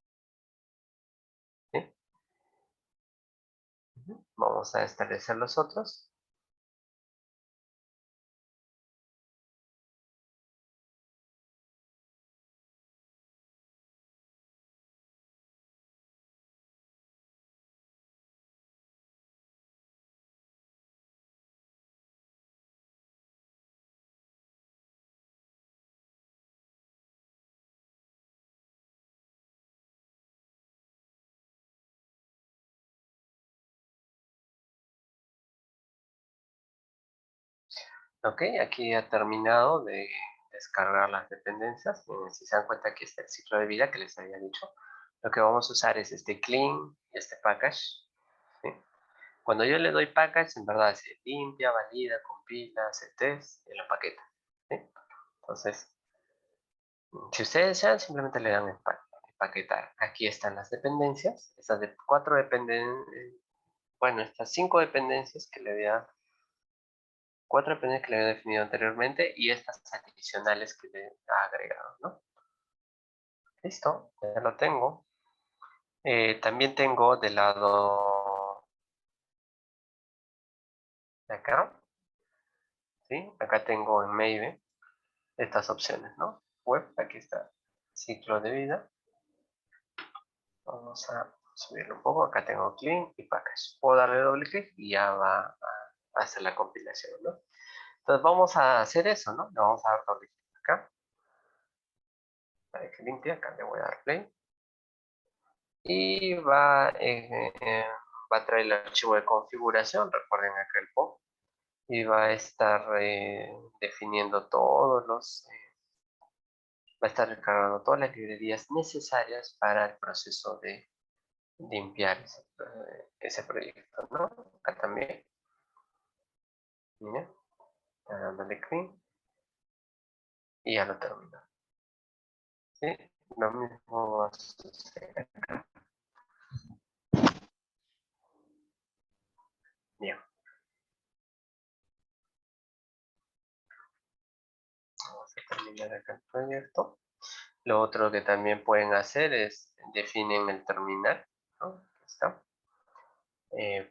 ¿Sí? Vamos a establecer los otros. Ok, aquí ha terminado de descargar las dependencias. Si se dan cuenta, aquí está el ciclo de vida que les había dicho. Lo que vamos a usar es este clean y este package. ¿Sí? Cuando yo le doy package, en verdad se limpia, valida, compila, hace test y lo paqueta. ¿Sí? Entonces, si ustedes desean, simplemente le dan el empaquetar. Aquí están las dependencias, estas de 4 dependencias, bueno, estas 5 dependencias que le había, 4 dependencias que le había definido anteriormente y estas adicionales que le he agregado, ¿no? Listo, ya lo tengo. También tengo del lado de acá, ¿sí? Acá tengo en Maybe estas opciones, ¿no? Web, aquí está, ciclo de vida. Vamos a subirlo un poco. Acá tengo clean y package. Puedo darle doble clic y ya va a hacer la compilación, ¿no? Entonces vamos a hacer eso, ¿no? Le vamos a dar doble clic acá. Para que limpie, acá le voy a dar play. Y va a traer el archivo de configuración. Recuerden acá el POP. Y va a estar definiendo va a estar recargando todas las librerías necesarias para el proceso de limpiar ese proyecto, ¿no? Acá también, mira, dándole clic y ya lo termino. ¿Sí? Lo mismo va a suceder acá. Bien. Vamos a terminar acá el proyecto. Lo otro que también pueden hacer es definen el terminal, ¿no? Aquí está.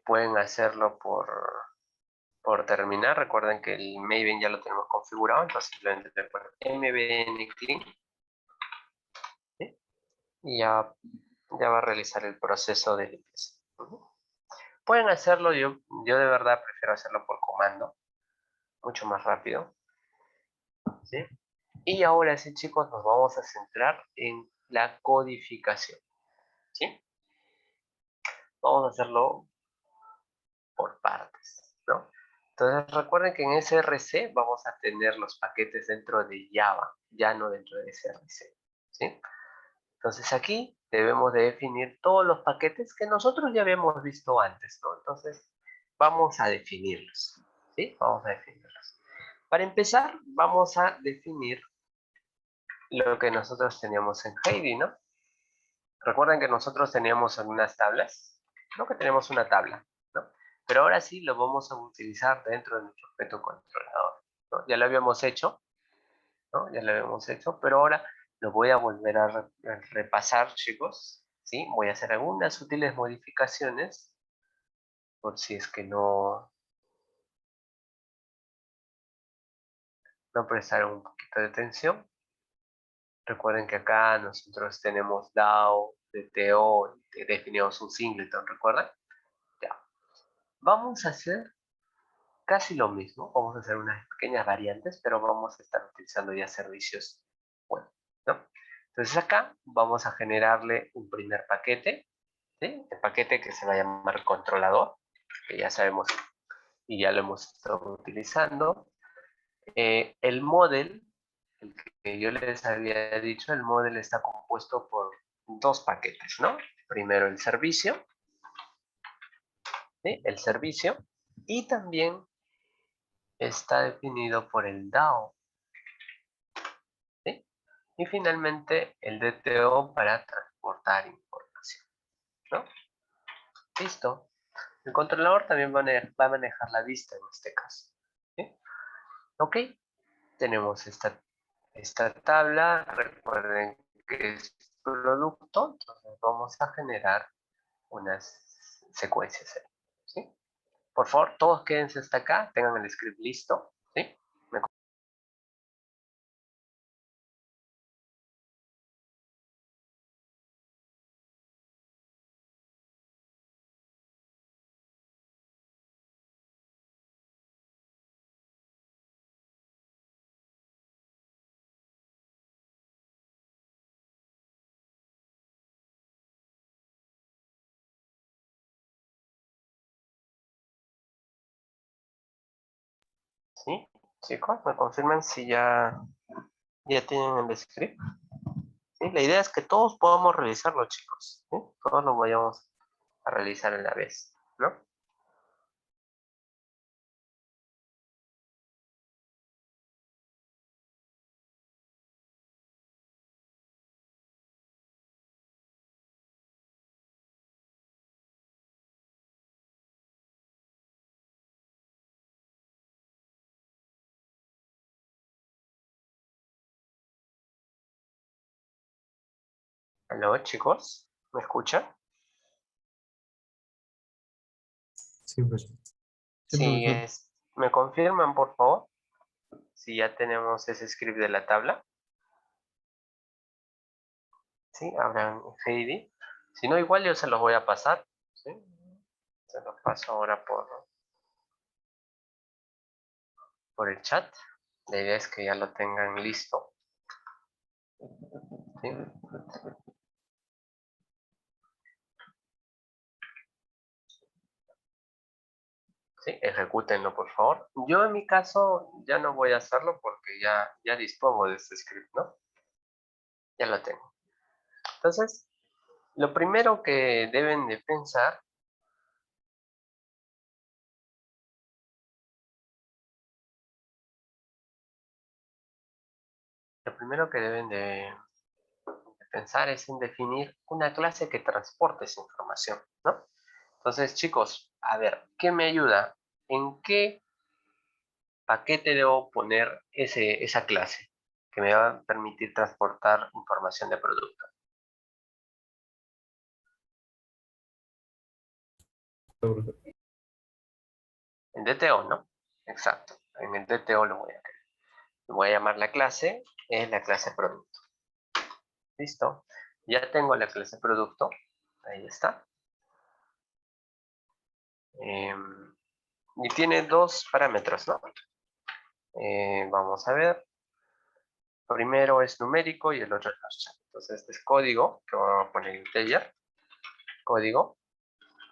Pueden hacerlo por terminar. Recuerden que el Maven ya lo tenemos configurado, entonces simplemente le ponen mbn clean, ¿sí? Y ya va a realizar el proceso de limpieza. Pueden hacerlo, yo de verdad prefiero hacerlo por comando, mucho más rápido, ¿sí? Y ahora sí, chicos, nos vamos a centrar en la codificación, ¿sí? Vamos a hacerlo por partes, ¿no? Entonces recuerden que en SRC vamos a tener los paquetes dentro de Java, ya no dentro de SRC, ¿sí? Entonces aquí debemos de definir todos los paquetes que nosotros ya habíamos visto antes, ¿no? Entonces vamos a definirlos, ¿sí? Vamos a definirlos. Para empezar, vamos a definir lo que nosotros teníamos en Heidi, ¿no? Recuerden que nosotros teníamos algunas tablas, creo que tenemos una tabla, ¿no? Pero ahora sí lo vamos a utilizar dentro de nuestro objeto controlador, ¿no? Ya lo habíamos hecho, ¿no? Ya lo habíamos hecho, pero ahora lo voy a volver a repasar, chicos, ¿sí? Voy a hacer algunas sutiles modificaciones, por si es que no prestaron un poquito de atención. Recuerden que acá nosotros tenemos DAO, DTO, definimos un singleton, ¿recuerdan? Ya. Vamos a hacer casi lo mismo, vamos a hacer unas pequeñas variantes, pero vamos a estar utilizando ya servicios web, ¿no? Entonces acá vamos a generarle un primer paquete, ¿sí? El paquete que se va a llamar controlador, que ya sabemos y ya lo hemos estado utilizando. El model, el que yo les había dicho, el model está compuesto por dos paquetes, ¿no? Primero el servicio, ¿sí? El servicio, y también está definido por el DAO, ¿sí? Y finalmente el DTO para transportar información, ¿no? Listo. El controlador también va a manejar la vista en este caso, ¿sí? Ok, tenemos esta tabla, recuerden que es producto, entonces vamos a generar unas secuencias ahí, ¿sí? Por favor, todos quédense hasta acá, tengan el script listo, ¿sí? ¿Sí? Chicos, me confirman si ya tienen el script. ¿Sí? La idea es que todos podamos realizarlo, chicos, ¿sí? Todos lo vayamos a realizar a la vez, ¿no? ¿Aló, chicos? ¿Me escuchan? Sí, profesor. Sí, Sí, profesor. ¿me confirman, por favor? Si ya tenemos ese script de la tabla. Sí, Abraham y Heidi. Si no, igual yo se los voy a pasar. ¿Sí? Se los paso ahora por el chat. La idea es que ya lo tengan listo. ¿Sí? Sí, ejecútenlo, por favor. Yo en mi caso ya no voy a hacerlo porque ya dispongo de este script, ¿no? Ya lo tengo. Entonces, lo primero que deben de pensar, lo primero que deben de pensar es en definir una clase que transporte esa información, ¿no? Entonces, chicos, a ver, ¿qué me ayuda? ¿En qué paquete debo poner esa clase que me va a permitir transportar información de producto? En DTO, ¿no? Exacto, en el DTO lo voy a crear. Voy a llamar la clase, es la clase producto. Listo, ya tengo la clase producto, ahí está. Y tiene dos parámetros, ¿no? Vamos a ver. Primero es numérico y el otro es hashtag. Entonces este es código, que vamos a poner integer, código.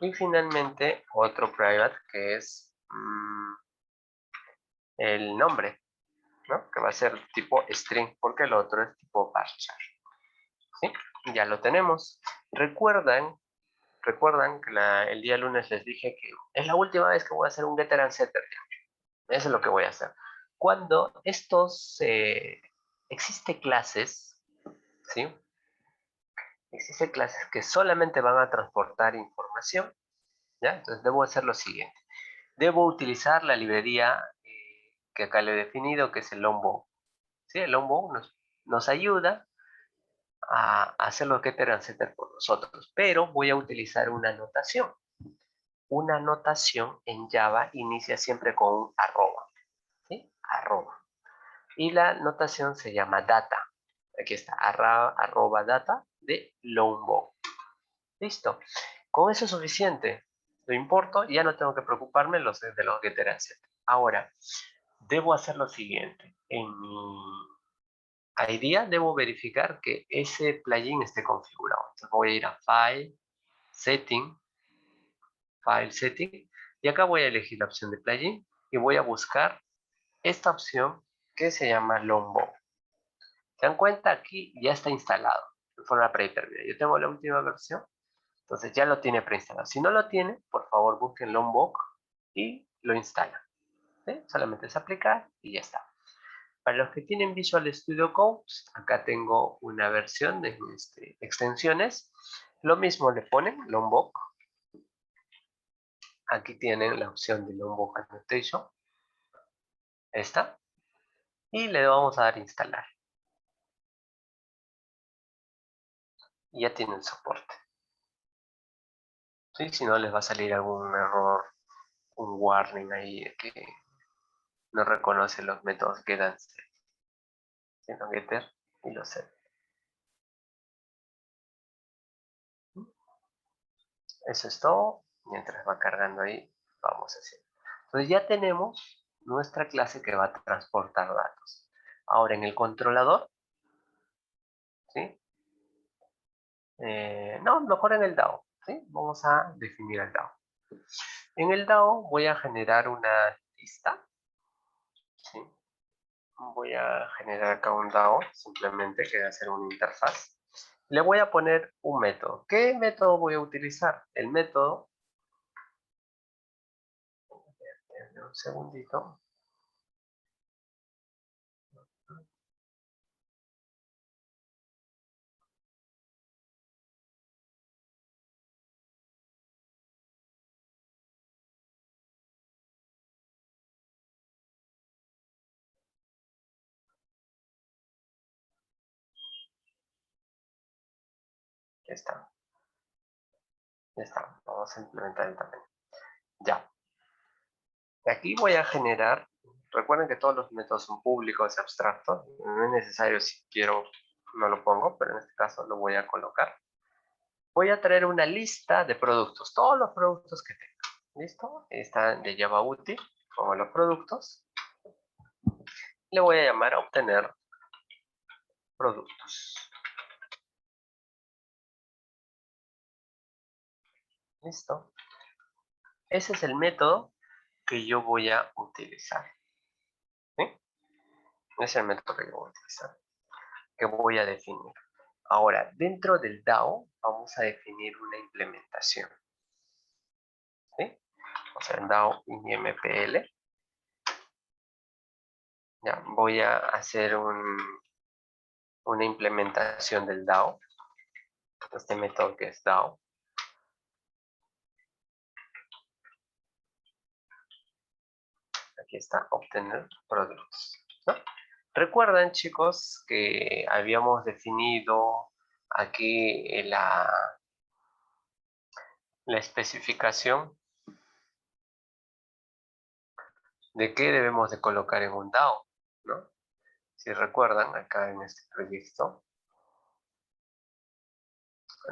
Y finalmente otro private que es el nombre, ¿no? Que va a ser tipo string, porque el otro es tipo varchar. ¿Sí? Ya lo tenemos. Recuerdan que el día lunes les dije que es la última vez que voy a hacer un getter and setter. Eso es lo que voy a hacer. Cuando existe clases, ¿sí? Existen clases que solamente van a transportar información, ¿ya? Entonces debo hacer lo siguiente. Debo utilizar la librería que acá le he definido, que es el Lombo. ¿Sí? El Lombo nos ayuda a hacer los getter and setter por nosotros, pero voy a utilizar una notación. Una notación en Java inicia siempre con un arroba, ¿sí? Arroba. Y la notación se llama data. Aquí está, arroba data de Lombo. Listo. Con eso es suficiente. Lo importo y ya no tengo que preocuparme de los getter and setter. Ahora, debo hacer lo siguiente. En mi idea debo verificar que ese plugin esté configurado. Entonces voy a ir a File, Setting, y acá voy a elegir la opción de plugin y voy a buscar esta opción que se llama Lombo. ¿Se dan cuenta? Aquí ya está instalado de forma predeterminada. Yo tengo la última versión, entonces ya lo tiene preinstalado. Si no lo tiene, por favor busquen Lombok y lo instalan. ¿Sí? Solamente es aplicar y ya está. Para los que tienen Visual Studio Code, acá tengo una versión de extensiones. Lo mismo le ponen Lombok. Aquí tienen la opción de Lombok Annotation. Esta. Y le vamos a dar instalar. Y ya tienen soporte. ¿Sí? Si no, les va a salir algún error, un warning ahí que no reconoce los métodos getter, sino getter y los set. Eso es todo. Mientras va cargando ahí, vamos haciendo. Entonces ya tenemos nuestra clase que va a transportar datos. Ahora en el controlador, ¿sí? No, mejor en el DAO, ¿sí? Vamos a definir el DAO. En el DAO voy a generar una lista, ¿sí? Voy a generar acá un DAO, simplemente que va a ser una interfaz. Le voy a poner un método. ¿Qué método voy a utilizar? El método, un segundito. está. Ya está. Vamos a implementar el tamaño. Ya. Aquí voy a generar, recuerden que todos los métodos son públicos y abstractos. No es necesario, si quiero, no lo pongo, pero en este caso lo voy a colocar. Voy a traer una lista de productos, todos los productos que tengo. ¿Listo? Están de Java útil, como los productos. Le voy a llamar a obtener productos. ¿Listo? Ese es el método que yo voy a utilizar. ¿Sí? Ese es el método que yo voy a utilizar, que voy a definir. Ahora, dentro del DAO vamos a definir una implementación. ¿Sí? O sea, en DAO INPL. Ya, voy a hacer una implementación del DAO. Este método que es DAO. Aquí está, obtener productos, ¿no? Recuerdan, chicos, que habíamos definido aquí la especificación de qué debemos de colocar en un DAO, ¿no? Si recuerdan, acá en este proyecto,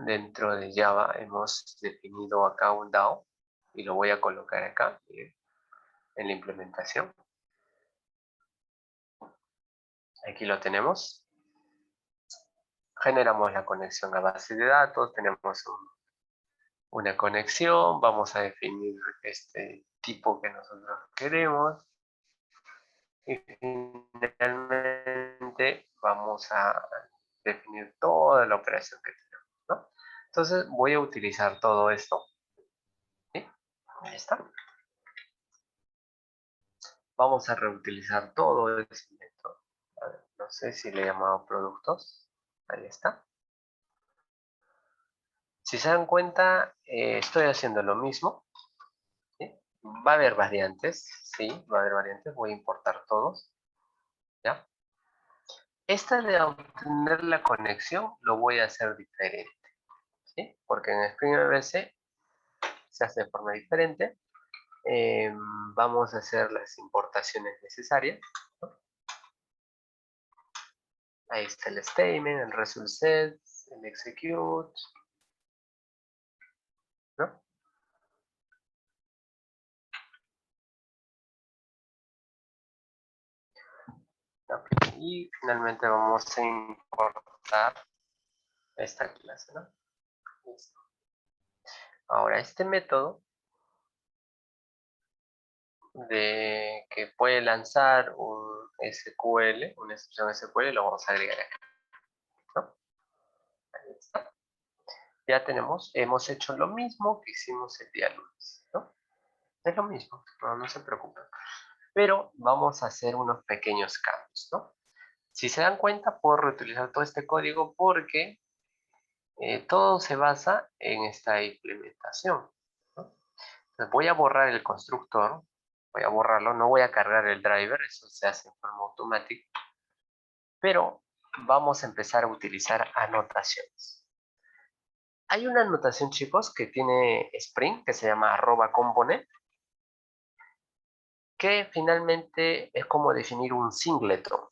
dentro de Java hemos definido acá un DAO y lo voy a colocar acá en la implementación. Aquí lo tenemos. Generamos la conexión a base de datos, tenemos una conexión, vamos a definir este tipo que nosotros queremos y finalmente vamos a definir toda la operación que tenemos, ¿no? Entonces voy a utilizar todo esto. ¿Sí? Ahí está. Vamos a reutilizar todo ese método. A ver, no sé si le he llamado productos. Ahí está. Si se dan cuenta, estoy haciendo lo mismo. ¿Sí? Va a haber variantes, sí, va a haber variantes. Voy a importar todos. ¿Ya? Esta de obtener la conexión lo voy a hacer diferente. ¿Sí? Porque en Spring MVC se hace de forma diferente. Vamos a hacer las importaciones necesarias. ¿No? Ahí está el statement, el result set, el execute. ¿No? Okay. Y finalmente vamos a importar esta clase, ¿no? Listo. Ahora, este método de que puede lanzar un SQL, una excepción SQL, lo vamos a agregar acá, ¿no? Ahí está. Ya tenemos, hemos hecho lo mismo que hicimos el día lunes, ¿no? Es lo mismo, no se preocupen. Pero vamos a hacer unos pequeños cambios, ¿no? Si se dan cuenta, puedo reutilizar todo este código porque todo se basa en esta implementación, ¿no? Entonces voy a borrar el constructor, voy a borrarlo, no voy a cargar el driver, eso se hace en forma automática, pero vamos a empezar a utilizar anotaciones. Hay una anotación, chicos, que tiene Spring, que se llama @component, que finalmente es como definir un singleton.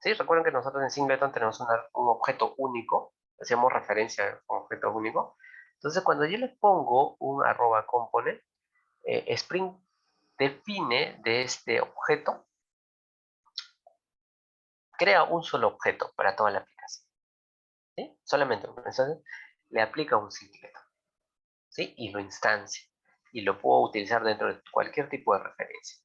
¿Sí? Recuerden que nosotros en singleton tenemos un objeto único, hacemos referencia a un objeto único. Entonces, cuando yo le pongo un @component, Spring define de este objeto, crea un solo objeto para toda la aplicación. ¿Sí? Solamente uno. Entonces, le aplica un singleton. ¿Sí? Y lo instancia. Y lo puedo utilizar dentro de cualquier tipo de referencia.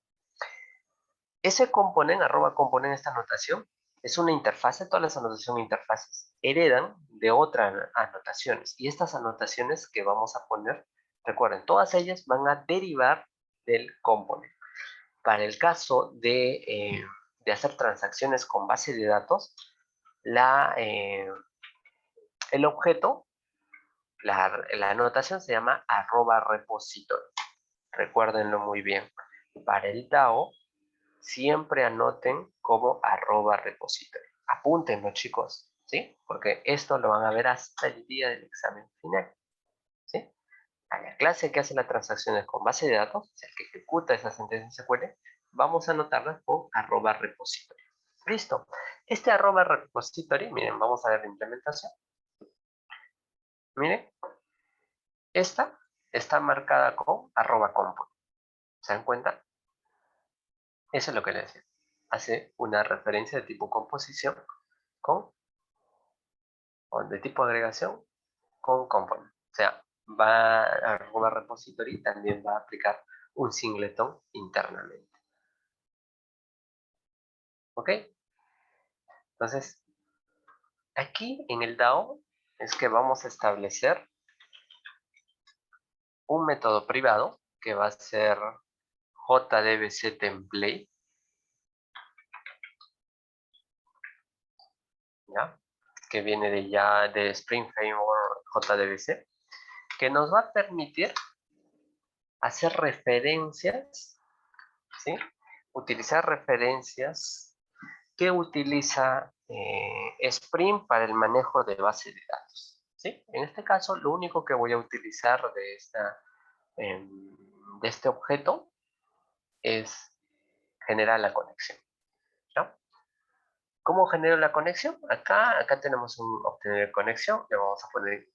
Ese component, @component, esta anotación, es una interfase. Todas las anotaciones son interfaces. Heredan de otras anotaciones. Y estas anotaciones que vamos a poner, recuerden, todas ellas van a derivar del component. Para el caso de hacer transacciones con base de datos, el objeto, la anotación se llama @repository. Recuérdenlo muy bien. Para el DAO, siempre anoten como @repository. Apúntenlo, chicos. ¿sí? Porque esto lo van a ver hasta el día del examen final, ¿sí? A la clase que hace las transacciones con base de datos, o sea, el que ejecuta esa sentencia SQL, vamos a anotarlas con @repository. Listo. Este @repository, miren, vamos a ver la implementación. Miren, esta está marcada con @component. ¿Se dan cuenta? Eso es lo que le decía. Hace una referencia de tipo composición con, o de tipo agregación con component. O sea, @repository también va a aplicar un singleton internamente. ¿Ok? Entonces, aquí en el DAO es que vamos a establecer un método privado que va a ser JDBC template, ¿ya? Que viene de Spring Framework JDBC, que nos va a permitir hacer referencias, ¿sí? Utilizar referencias que utiliza Spring para el manejo de base de datos, ¿sí? En este caso, lo único que voy a utilizar de este objeto es generar la conexión, ¿no? ¿Cómo genero la conexión? Acá tenemos un obtener conexión, le vamos a poner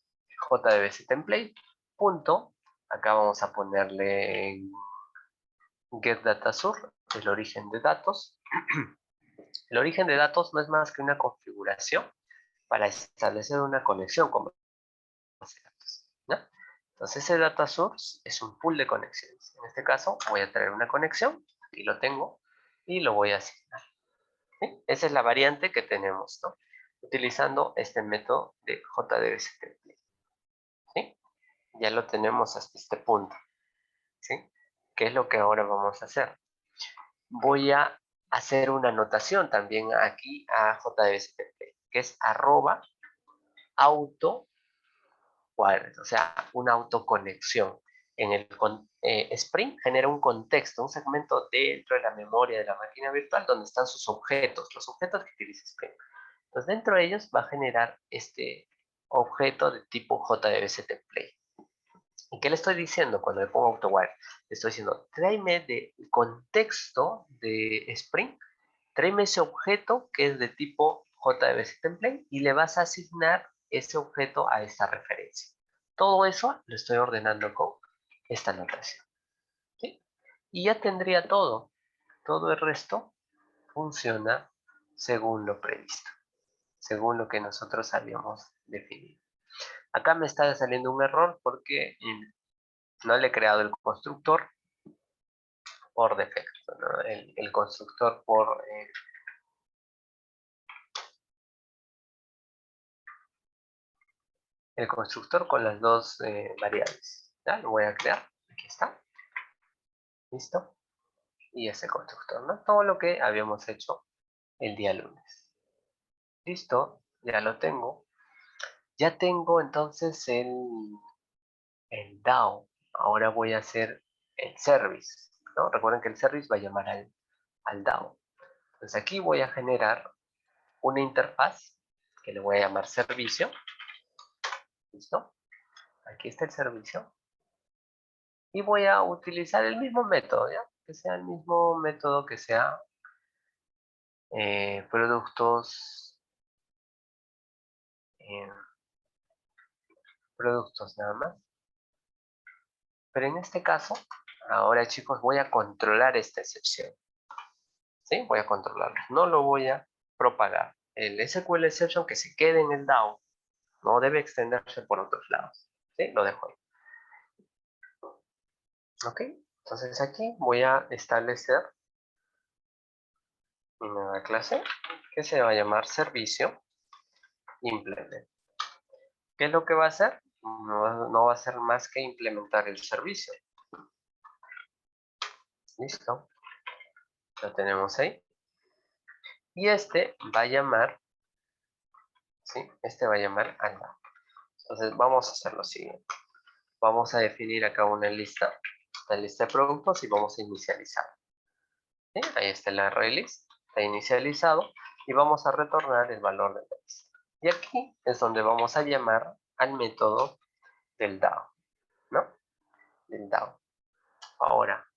JDBC template, punto, acá vamos a ponerle getDataSource, el origen de datos. El origen de datos no es más que una configuración para establecer una conexión con base de datos, ¿no? Entonces ese data source es un pool de conexiones. En este caso voy a traer una conexión, aquí lo tengo, y lo voy a asignar, ¿sí? Esa es la variante que tenemos, ¿no? Utilizando este método de JDBC template, ¿sí? Ya lo tenemos hasta este punto, ¿sí? ¿Qué es lo que ahora vamos a hacer? Voy a hacer una anotación también aquí a JDBC template, que es @auto wireless, o sea, una autoconexión. En el Spring genera un contexto, un segmento dentro de la memoria de la máquina virtual donde están sus objetos, los objetos que utiliza Spring. Entonces, dentro de ellos va a generar este objeto de tipo JDBC template. ¿Y qué le estoy diciendo cuando le pongo AutoWire? Le estoy diciendo, tráeme del contexto de Spring, tráeme ese objeto que es de tipo JDBC template y le vas a asignar ese objeto a esta referencia. Todo eso lo estoy ordenando con esta notación, ¿sí? Y ya tendría todo. Todo el resto funciona según lo previsto, según lo que nosotros habíamos definido. Acá me está saliendo un error porque no le he creado el constructor por defecto, ¿no? El constructor el constructor con las dos variables. ¿Ya? Lo voy a crear. Aquí está. ¿Listo? Y ese constructor, ¿no? Todo lo que habíamos hecho el día lunes. Listo, ya lo tengo. Ya tengo entonces el DAO. Ahora voy a hacer el service, ¿no? Recuerden que el service va a llamar al DAO. Entonces aquí voy a generar una interfaz que le voy a llamar servicio. ¿Listo? Aquí está el servicio. Y voy a utilizar el mismo método, ¿ya? Que sea el mismo método que sea productos, productos nada más. Pero en este caso, ahora chicos, voy a controlar esta excepción. ¿Sí? Voy a controlarlo. No lo voy a propagar. El SQL exception que se quede en el DAO no debe extenderse por otros lados. ¿Sí? Lo dejo ahí. ¿Ok? Entonces aquí voy a establecer mi nueva clase que se va a llamar servicio implement. ¿Qué es lo que va a hacer? No va a ser más que implementar el servicio. Listo. Lo tenemos ahí. Y este va a llamar, ¿sí? Este va a llamar al DAO. Entonces vamos a hacer lo siguiente. Vamos a definir acá una lista. Esta lista de productos y vamos a inicializar. ¿Sí? Ahí está el array list. Está inicializado. Y vamos a retornar el valor de la lista. Y aquí es donde vamos a llamar al método del DAO, ¿no? Del DAO. Ahora,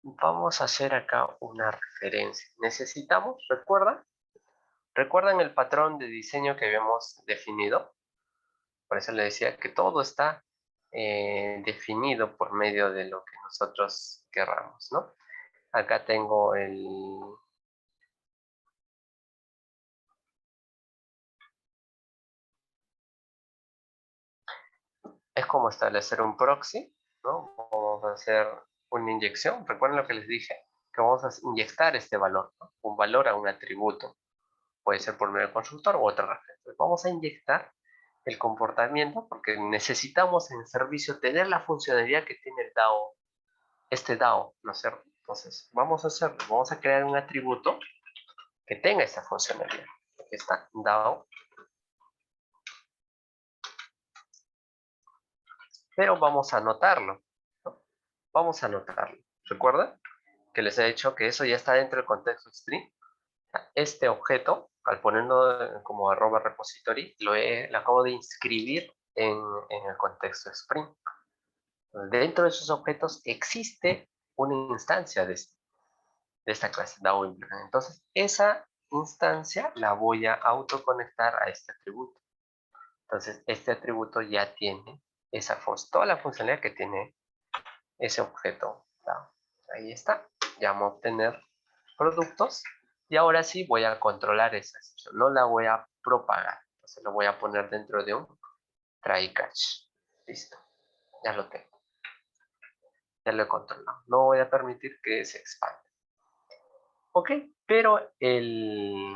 vamos a hacer acá una referencia. Necesitamos, ¿recuerdan el patrón de diseño que habíamos definido? Por eso le decía que todo está definido por medio de lo que nosotros querramos, ¿no? Acá tengo es como establecer un proxy, ¿no? Vamos a hacer una inyección. Recuerden lo que les dije, que vamos a inyectar este valor, ¿no? Un valor a un atributo. Puede ser por medio del constructor u otra referencia. Vamos a inyectar el comportamiento porque necesitamos en el servicio tener la funcionalidad que tiene el DAO, este DAO, ¿no es cierto? Entonces, vamos a hacerlo. Vamos a crear un atributo que tenga esa funcionalidad. Aquí está, DAO. Pero vamos a anotarlo, ¿no? Vamos a anotarlo. ¿Recuerdan? Que les he dicho que eso ya está dentro del contexto string. Este objeto, al ponerlo como @repository, lo acabo de inscribir en el contexto Spring. Dentro de esos objetos existe una instancia de esta clase, DAO implement. Entonces, esa instancia la voy a autoconectar a este atributo. Entonces, este atributo ya tiene toda la funcionalidad que tiene ese objeto DAO. Ahí está. Ya vamos a obtener productos. Y ahora sí voy a controlar esa sesión. No la voy a propagar. Entonces lo voy a poner dentro de un try catch. Listo. Ya lo tengo. Ya lo he controlado. No voy a permitir que se expanda. Ok. Pero el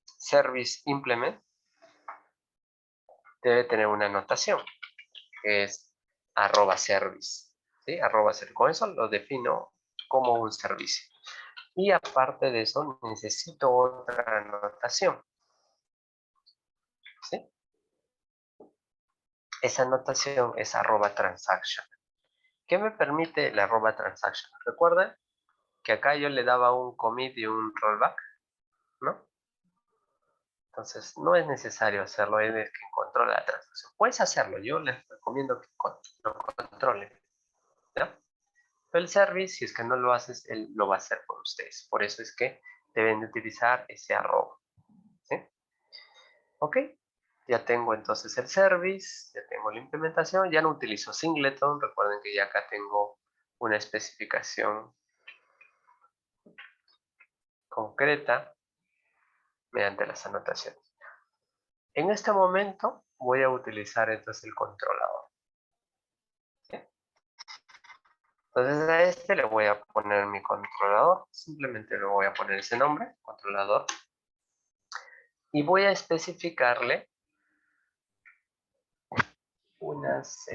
service implement debe tener una anotación. Que es @service. ¿Sí? @service. Con eso lo defino como un servicio. Y aparte de eso, necesito otra anotación. ¿Sí? Esa anotación es @transaction. ¿Qué me permite la @transaction? Recuerden que acá yo le daba un commit y un rollback, ¿no? Entonces, no es necesario hacerlo, es el que controla la transacción. Puedes hacerlo, yo les recomiendo que lo controlen, ¿ya? Pero el service, si es que no lo haces, él lo va a hacer por ustedes. Por eso es que deben de utilizar ese @. ¿Sí? Ok, ya tengo entonces el service, ya tengo la implementación, ya no utilizo singleton, recuerden que ya acá tengo una especificación concreta mediante las anotaciones. En este momento voy a utilizar entonces el controlador. ¿Sí? Entonces a este le voy a poner mi controlador, simplemente le voy a poner ese nombre, controlador, y voy a especificarle unas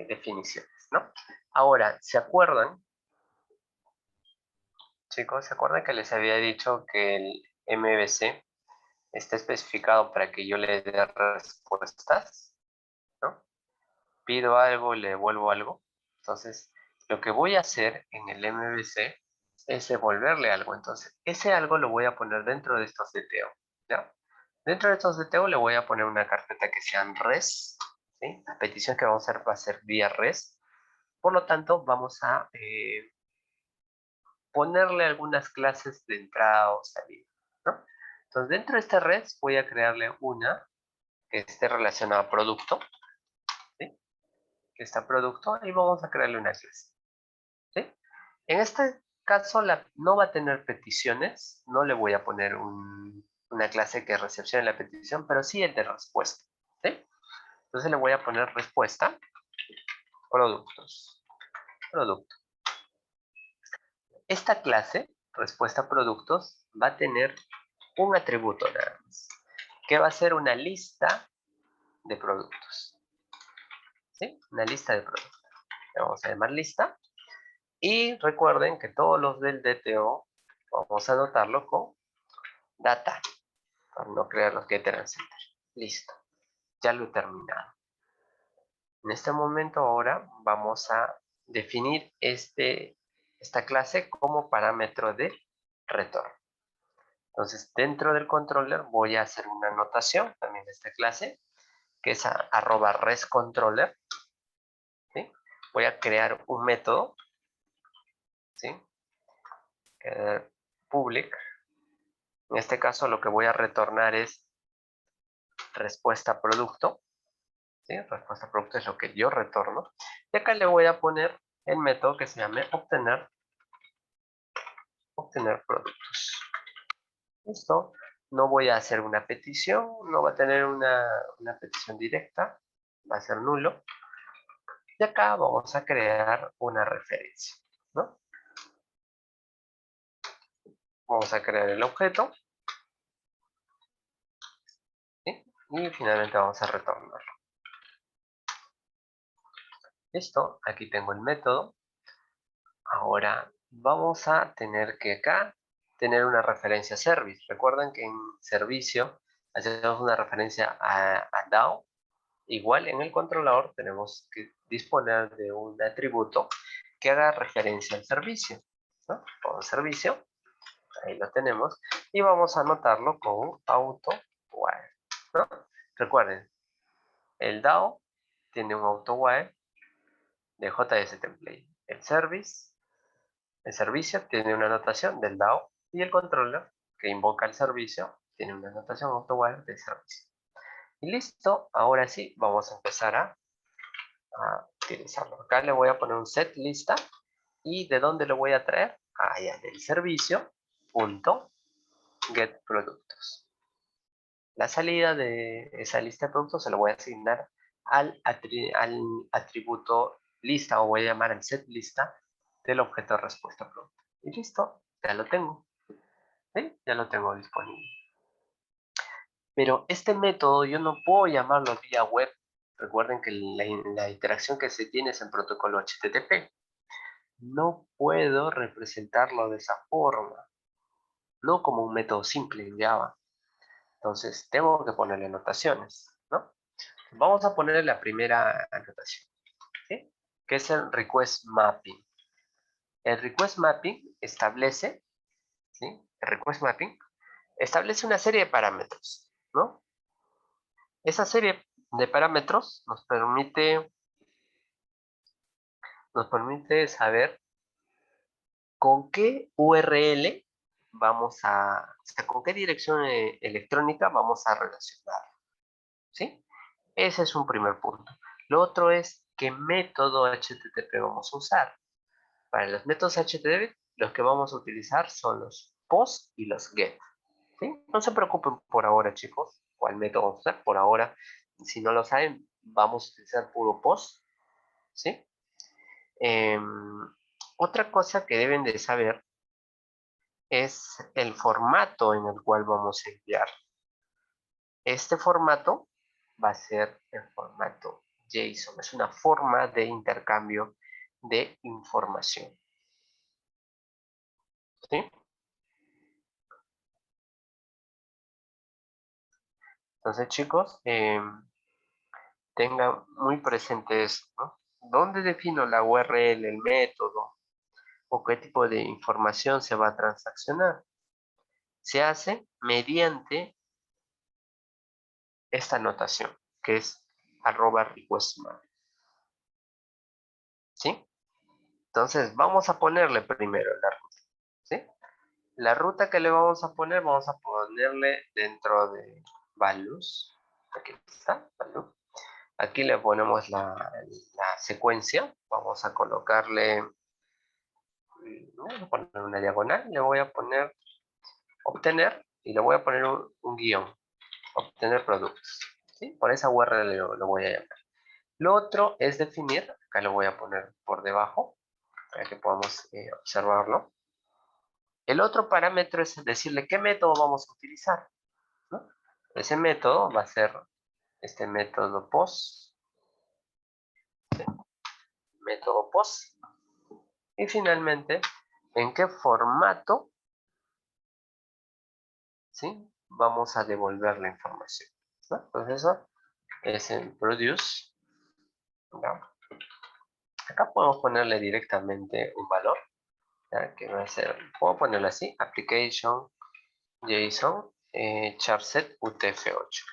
definiciones, ¿no? Ahora, ¿se acuerdan? Chicos, ¿se acuerdan que les había dicho que el MVC está especificado para que yo le dé respuestas? ¿No? Pido algo, le devuelvo algo. Entonces, lo que voy a hacer en el MVC es devolverle algo. Entonces, ese algo lo voy a poner dentro de estos DTO, ¿ya? Dentro de estos DTO le voy a poner una carpeta que sean res, ¿sí? La petición que vamos a hacer va a ser vía res. Por lo tanto, vamos a ponerle algunas clases de entrada o salida, ¿no? Entonces, dentro de esta red voy a crearle una que esté relacionada a producto, ¿sí? Que está producto, y vamos a crearle una clase, ¿sí? En este caso no va a tener peticiones, no le voy a poner una clase que recepcione la petición, pero sí el de respuesta, ¿sí? Entonces le voy a poner respuesta, productos, producto. Esta clase, respuesta productos, va a tener un atributo nada más, que va a ser una lista de productos, ¿sí? Una lista de productos. Le vamos a llamar lista. Y recuerden que todos los del DTO vamos a anotarlo con data, para no crear los getter and setter. Listo, ya lo he terminado. En este momento ahora vamos a definir esta clase como parámetro de retorno. Entonces, dentro del controller voy a hacer una anotación también de esta clase, que es @resController. ¿Sí? Voy a crear un método, ¿sí? Public. En este caso lo que voy a retornar es respuesta producto. ¿Sí? Respuesta producto es lo que yo retorno. Y acá le voy a poner el método que se llame obtener productos. Listo. No voy a hacer una petición, no va a tener una petición directa, va a ser nulo. Y acá vamos a crear una referencia, ¿no? Vamos a crear el objeto. ¿Sí? Y finalmente vamos a retornarlo. Listo, aquí tengo el método. Ahora vamos a tener que acá tener una referencia service. Recuerden que en servicio hacemos una referencia a DAO. Igual en el controlador tenemos que disponer de un atributo que haga referencia al servicio, ¿no? Con servicio, ahí lo tenemos, y vamos a anotarlo con auto while, ¿no? Recuerden, el DAO tiene un auto while de JS template. El servicio tiene una anotación del DAO y el controller que invoca el servicio tiene una anotación auto while del servicio. Y listo, ahora sí, vamos a empezar a utilizarlo. Acá le voy a poner un set lista y ¿de dónde lo voy a traer? Ya del servicio punto get productos. La salida de esa lista de productos se lo voy a asignar al atributo lista, o voy a llamar al set lista del objeto de respuesta producto. Y listo, ya lo tengo. ¿Sí? Ya lo tengo disponible. Pero este método yo no puedo llamarlo vía web. Recuerden que la interacción que se tiene es en protocolo HTTP. No puedo representarlo de esa forma, no como un método simple en Java. Entonces, tengo que ponerle anotaciones, ¿no? Vamos a ponerle la primera anotación, ¿sí? Que es el request mapping. El request mapping establece, ¿sí? El request mapping establece una serie de parámetros, ¿no? Esa serie de parámetros nos permite saber con qué URL vamos a, o sea, con qué dirección electrónica vamos a relacionar, ¿sí? Ese es un primer punto. Lo otro es qué método HTTP vamos a usar. Para los métodos HTTP, los que vamos a utilizar son los POST y los GET, ¿sí? No se preocupen por ahora, chicos, cuál método vamos a usar. Por ahora, si no lo saben, vamos a utilizar puro POST, ¿sí? Otra cosa que deben de saber es el formato en el cual vamos a enviar. Este formato va a ser el formato JSON. Es una forma de intercambio de información. ¿Sí? Entonces, chicos, tengan muy presente eso, ¿no? ¿Dónde defino la URL, el método o qué tipo de información se va a transaccionar? Se hace mediante esta anotación, que es @requestMap. ¿Sí? Entonces, vamos a ponerle primero la ruta. ¿Sí? La ruta que le vamos a ponerle dentro de values. Aquí está, value. Aquí le ponemos la secuencia. Vamos a colocarle, voy a poner una diagonal, le voy a poner obtener y le voy a poner un guión, obtener productos. ¿Sí? Por esa URL lo voy a llamar. Lo otro es definir, acá lo voy a poner por debajo, para que podamos observarlo. El otro parámetro es decirle qué método vamos a utilizar, ¿no? Ese método va a ser este método POST, método POST, y finalmente, en qué formato, ¿sí? Vamos a devolver la información, ¿no? Entonces eso es en produce, ¿no? Acá podemos ponerle directamente un valor, ¿ya? Que va a ser, puedo ponerlo así, application, JSON charset UTF-8.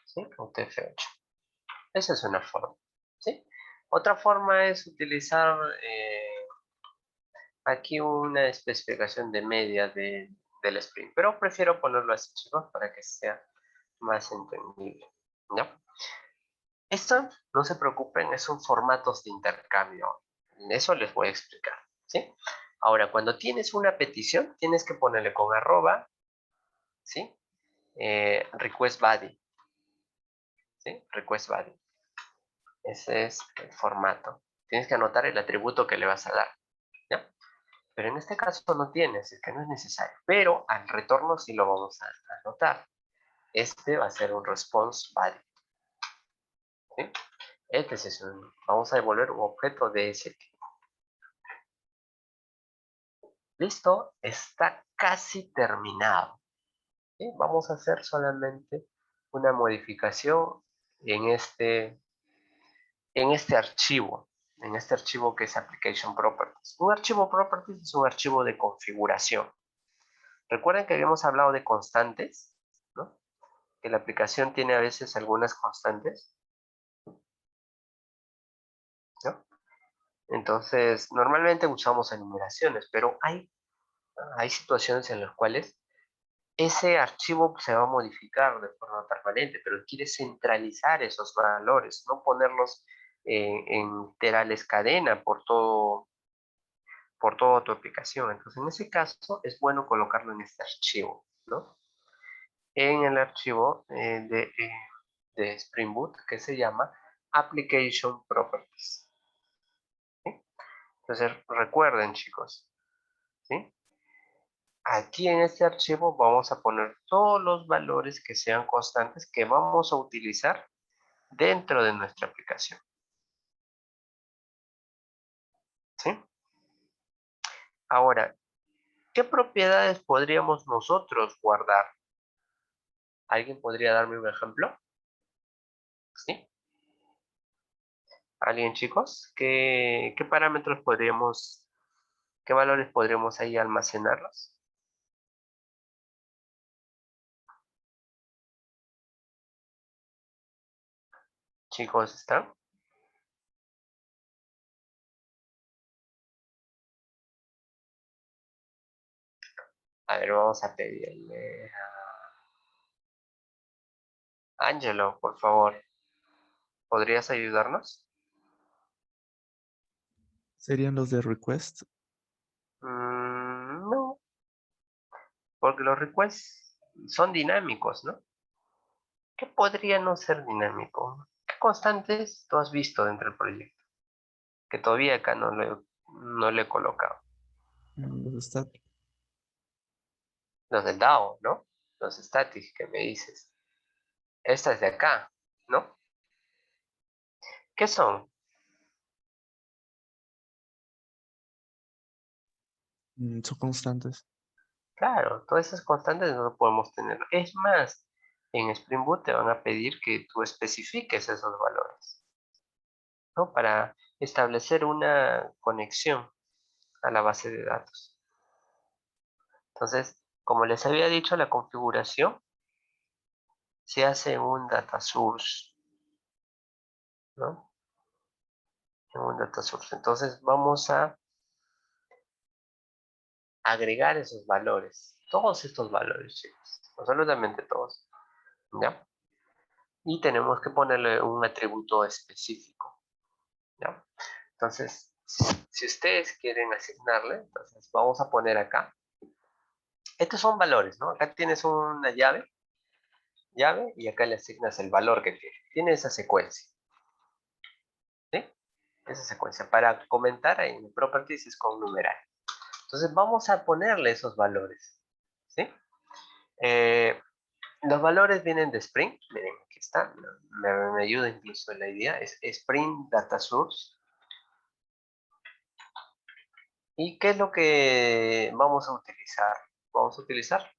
¿Sí? UTF-8. Esa es una forma. ¿Sí? Otra forma es utilizar aquí una especificación de media del sprint, pero prefiero ponerlo así, chicos, para que sea más entendible. ¿Ya? Esto, no se preocupen, son formatos de intercambio. Eso les voy a explicar. ¿Sí? Ahora, cuando tienes una petición, tienes que ponerle con arroba, ¿sí? Request body. ¿Sí? Request body. Ese es el formato. Tienes que anotar el atributo que le vas a dar. ¿Ya? Pero en este caso no tienes, es que no es necesario. Pero al retorno sí lo vamos a anotar. Este va a ser un response body. ¿Sí? Vamos a devolver un objeto de ese tipo. Listo, está casi terminado. ¿Sí? Vamos a hacer solamente una modificación en este archivo. En este archivo que es Application Properties. Un archivo Properties es un archivo de configuración. Recuerden que habíamos hablado de constantes, ¿no? Que la aplicación tiene a veces algunas constantes, ¿no? Entonces, normalmente usamos enumeraciones, pero hay situaciones en las cuales ese archivo se va a modificar de forma permanente, pero quiere centralizar esos valores, no ponerlos en literales cadena por toda tu aplicación. Entonces, en ese caso, es bueno colocarlo en este archivo, ¿no? En el archivo de Spring Boot que se llama Application Properties. ¿Sí? Entonces, recuerden, chicos, ¿sí? Aquí en este archivo vamos a poner todos los valores que sean constantes que vamos a utilizar dentro de nuestra aplicación. ¿Sí? Ahora, ¿qué propiedades podríamos nosotros guardar? ¿Alguien podría darme un ejemplo? ¿Sí? ¿Alguien, chicos? ¿Qué parámetros podríamos, qué valores podríamos ahí almacenarlos? Chicos, ¿están? A ver, vamos a pedirle a Angelo, por favor. ¿Podrías ayudarnos? ¿Serían los de request? No, porque los requests son dinámicos, ¿no? ¿Qué podría no ser dinámico? ¿Qué constantes tú has visto dentro del proyecto? Que todavía acá no le he colocado. Los static. Los del DAO, ¿no? Los static que me dices. Esta es de acá, ¿no? ¿Qué son? Son constantes. Claro, todas esas constantes no podemos tener. Es más, en Spring Boot te van a pedir que tú especifiques esos valores, ¿no? Para establecer una conexión a la base de datos. Entonces, como les había dicho, la configuración se hace en un data source, ¿no? En un data source. Entonces, vamos a agregar esos valores, todos estos valores, chicos, absolutamente todos, ¿ya? Y tenemos que ponerle un atributo específico, ¿ya? Entonces, si ustedes quieren asignarle, entonces vamos a poner acá. Estos son valores, ¿no? Acá tienes una llave, y acá le asignas el valor que tiene. Tiene esa secuencia, ¿sí? Esa secuencia. Para comentar en properties es con numeral. Entonces vamos a ponerle esos valores, ¿sí? Los valores vienen de Spring. Miren, aquí está. Me ayuda incluso la idea. Es Spring Data Source. ¿Y qué es lo que vamos a utilizar? Vamos a utilizar.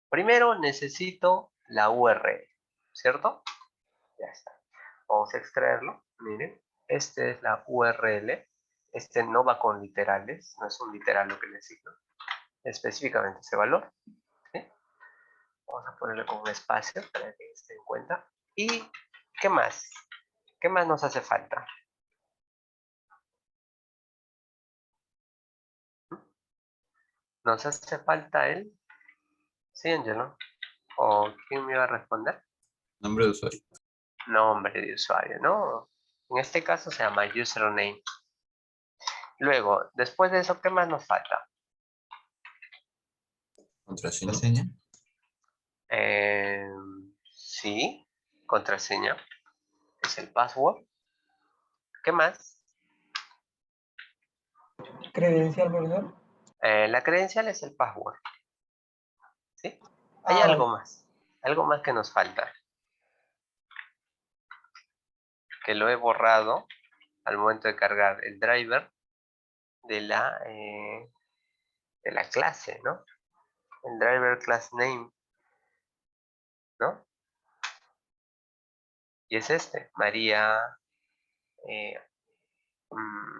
Primero necesito la URL, ¿cierto? Ya está. Vamos a extraerlo. Miren, esta es la URL Este no va con literales, no es un literal lo que le asigno. Específicamente ese valor. ¿Sí? Vamos a ponerle con un espacio para que esté en cuenta. ¿Y qué más? ¿Qué más nos hace falta? Nos hace falta el... Sí, Angelo. ¿O quién me iba a responder? Nombre de usuario. Nombre de usuario, ¿no? En este caso se llama username. Luego, después de eso, ¿qué más nos falta? Contraseña. Sí, contraseña. Es el password. ¿Qué más? Credencial, ¿verdad? La credencial es el password. ¿Sí? Hay Ah, algo vale. más. Algo más que nos falta. Que lo he borrado al momento de cargar el driver de la clase, ¿no? El driver class name, ¿no? Y es este, María,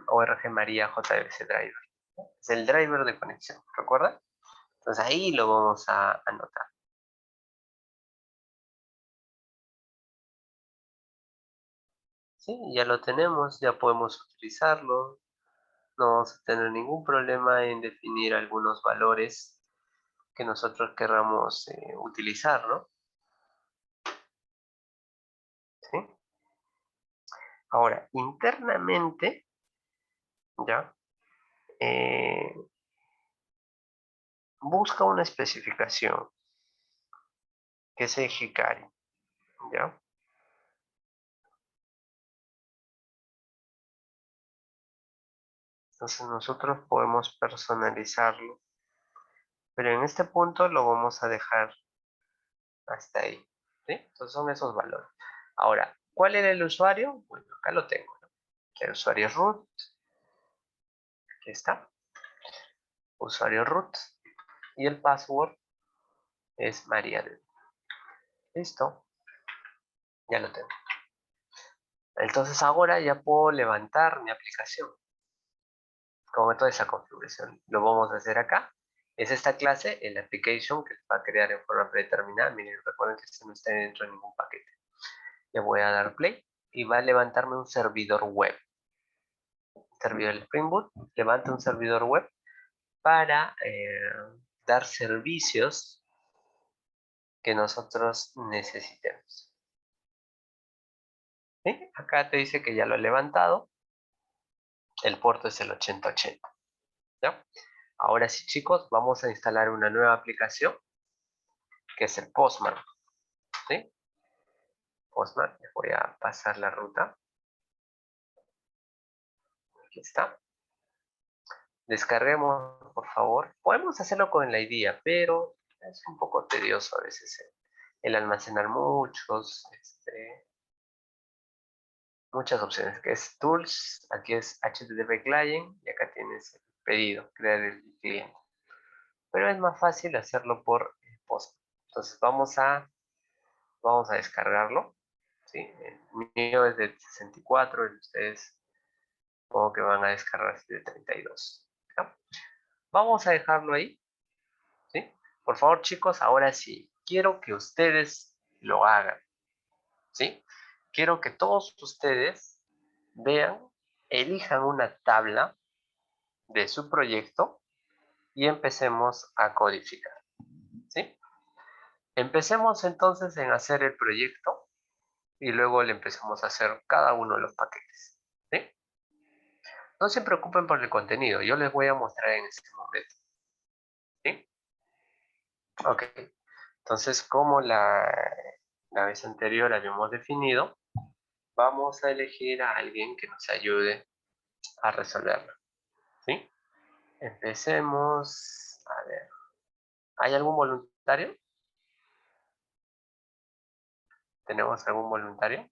ORG María JBC Driver. Es el driver de conexión, ¿recuerdan? Entonces ahí lo vamos a anotar. Sí, ya lo tenemos, ya podemos utilizarlo. No vamos a tener ningún problema en definir algunos valores que nosotros querramos utilizar, ¿no? ¿Sí? Ahora, internamente, ¿ya? Busca una especificación que es el Hikari, ¿ya? Entonces nosotros podemos personalizarlo, pero en este punto lo vamos a dejar hasta ahí, ¿sí? Entonces son esos valores. Ahora, ¿cuál era el usuario? Bueno, acá lo tengo, ¿no? El usuario es root, aquí está, usuario root, y el password es María. Listo, ya lo tengo. Entonces ahora ya puedo levantar mi aplicación con toda esa configuración. Lo vamos a hacer acá. Es esta clase, el application, que va a crear en forma predeterminada. Miren, recuerden que esto no está dentro de ningún paquete. Le voy a dar play y va a levantarme un servidor web. Servidor Spring Boot levanta un servidor web para dar servicios que nosotros necesitemos. ¿Sí? Acá te dice que ya lo he levantado. El puerto es el 8080. ¿Ya? Ahora sí, chicos, vamos a instalar una nueva aplicación que es el Postman. ¿Sí? Postman, les voy a pasar la ruta. Aquí está. Descarguemos, por favor. Podemos hacerlo con la idea, pero es un poco tedioso a veces el almacenar muchas opciones. Que es Tools, aquí es HTTP Client y acá tienes el pedido, crear el cliente. Pero es más fácil hacerlo por Postman. Entonces vamos a descargarlo. ¿Sí? El mío es de 64, el de ustedes supongo que van a descargar de 32. ¿Ya? Vamos a dejarlo ahí. ¿Sí? Por favor, chicos, ahora sí, quiero que ustedes lo hagan. ¿Sí? Quiero que todos ustedes vean, elijan una tabla de su proyecto y empecemos a codificar. ¿Sí? Empecemos entonces en hacer el proyecto y luego le empezamos a hacer cada uno de los paquetes. ¿Sí? No se preocupen por el contenido, yo les voy a mostrar en este momento. ¿Sí? Ok. Entonces, como la vez anterior habíamos definido, vamos a elegir a alguien que nos ayude a resolverlo. ¿Sí? Empecemos. A ver. ¿Hay algún voluntario? ¿Tenemos algún voluntario?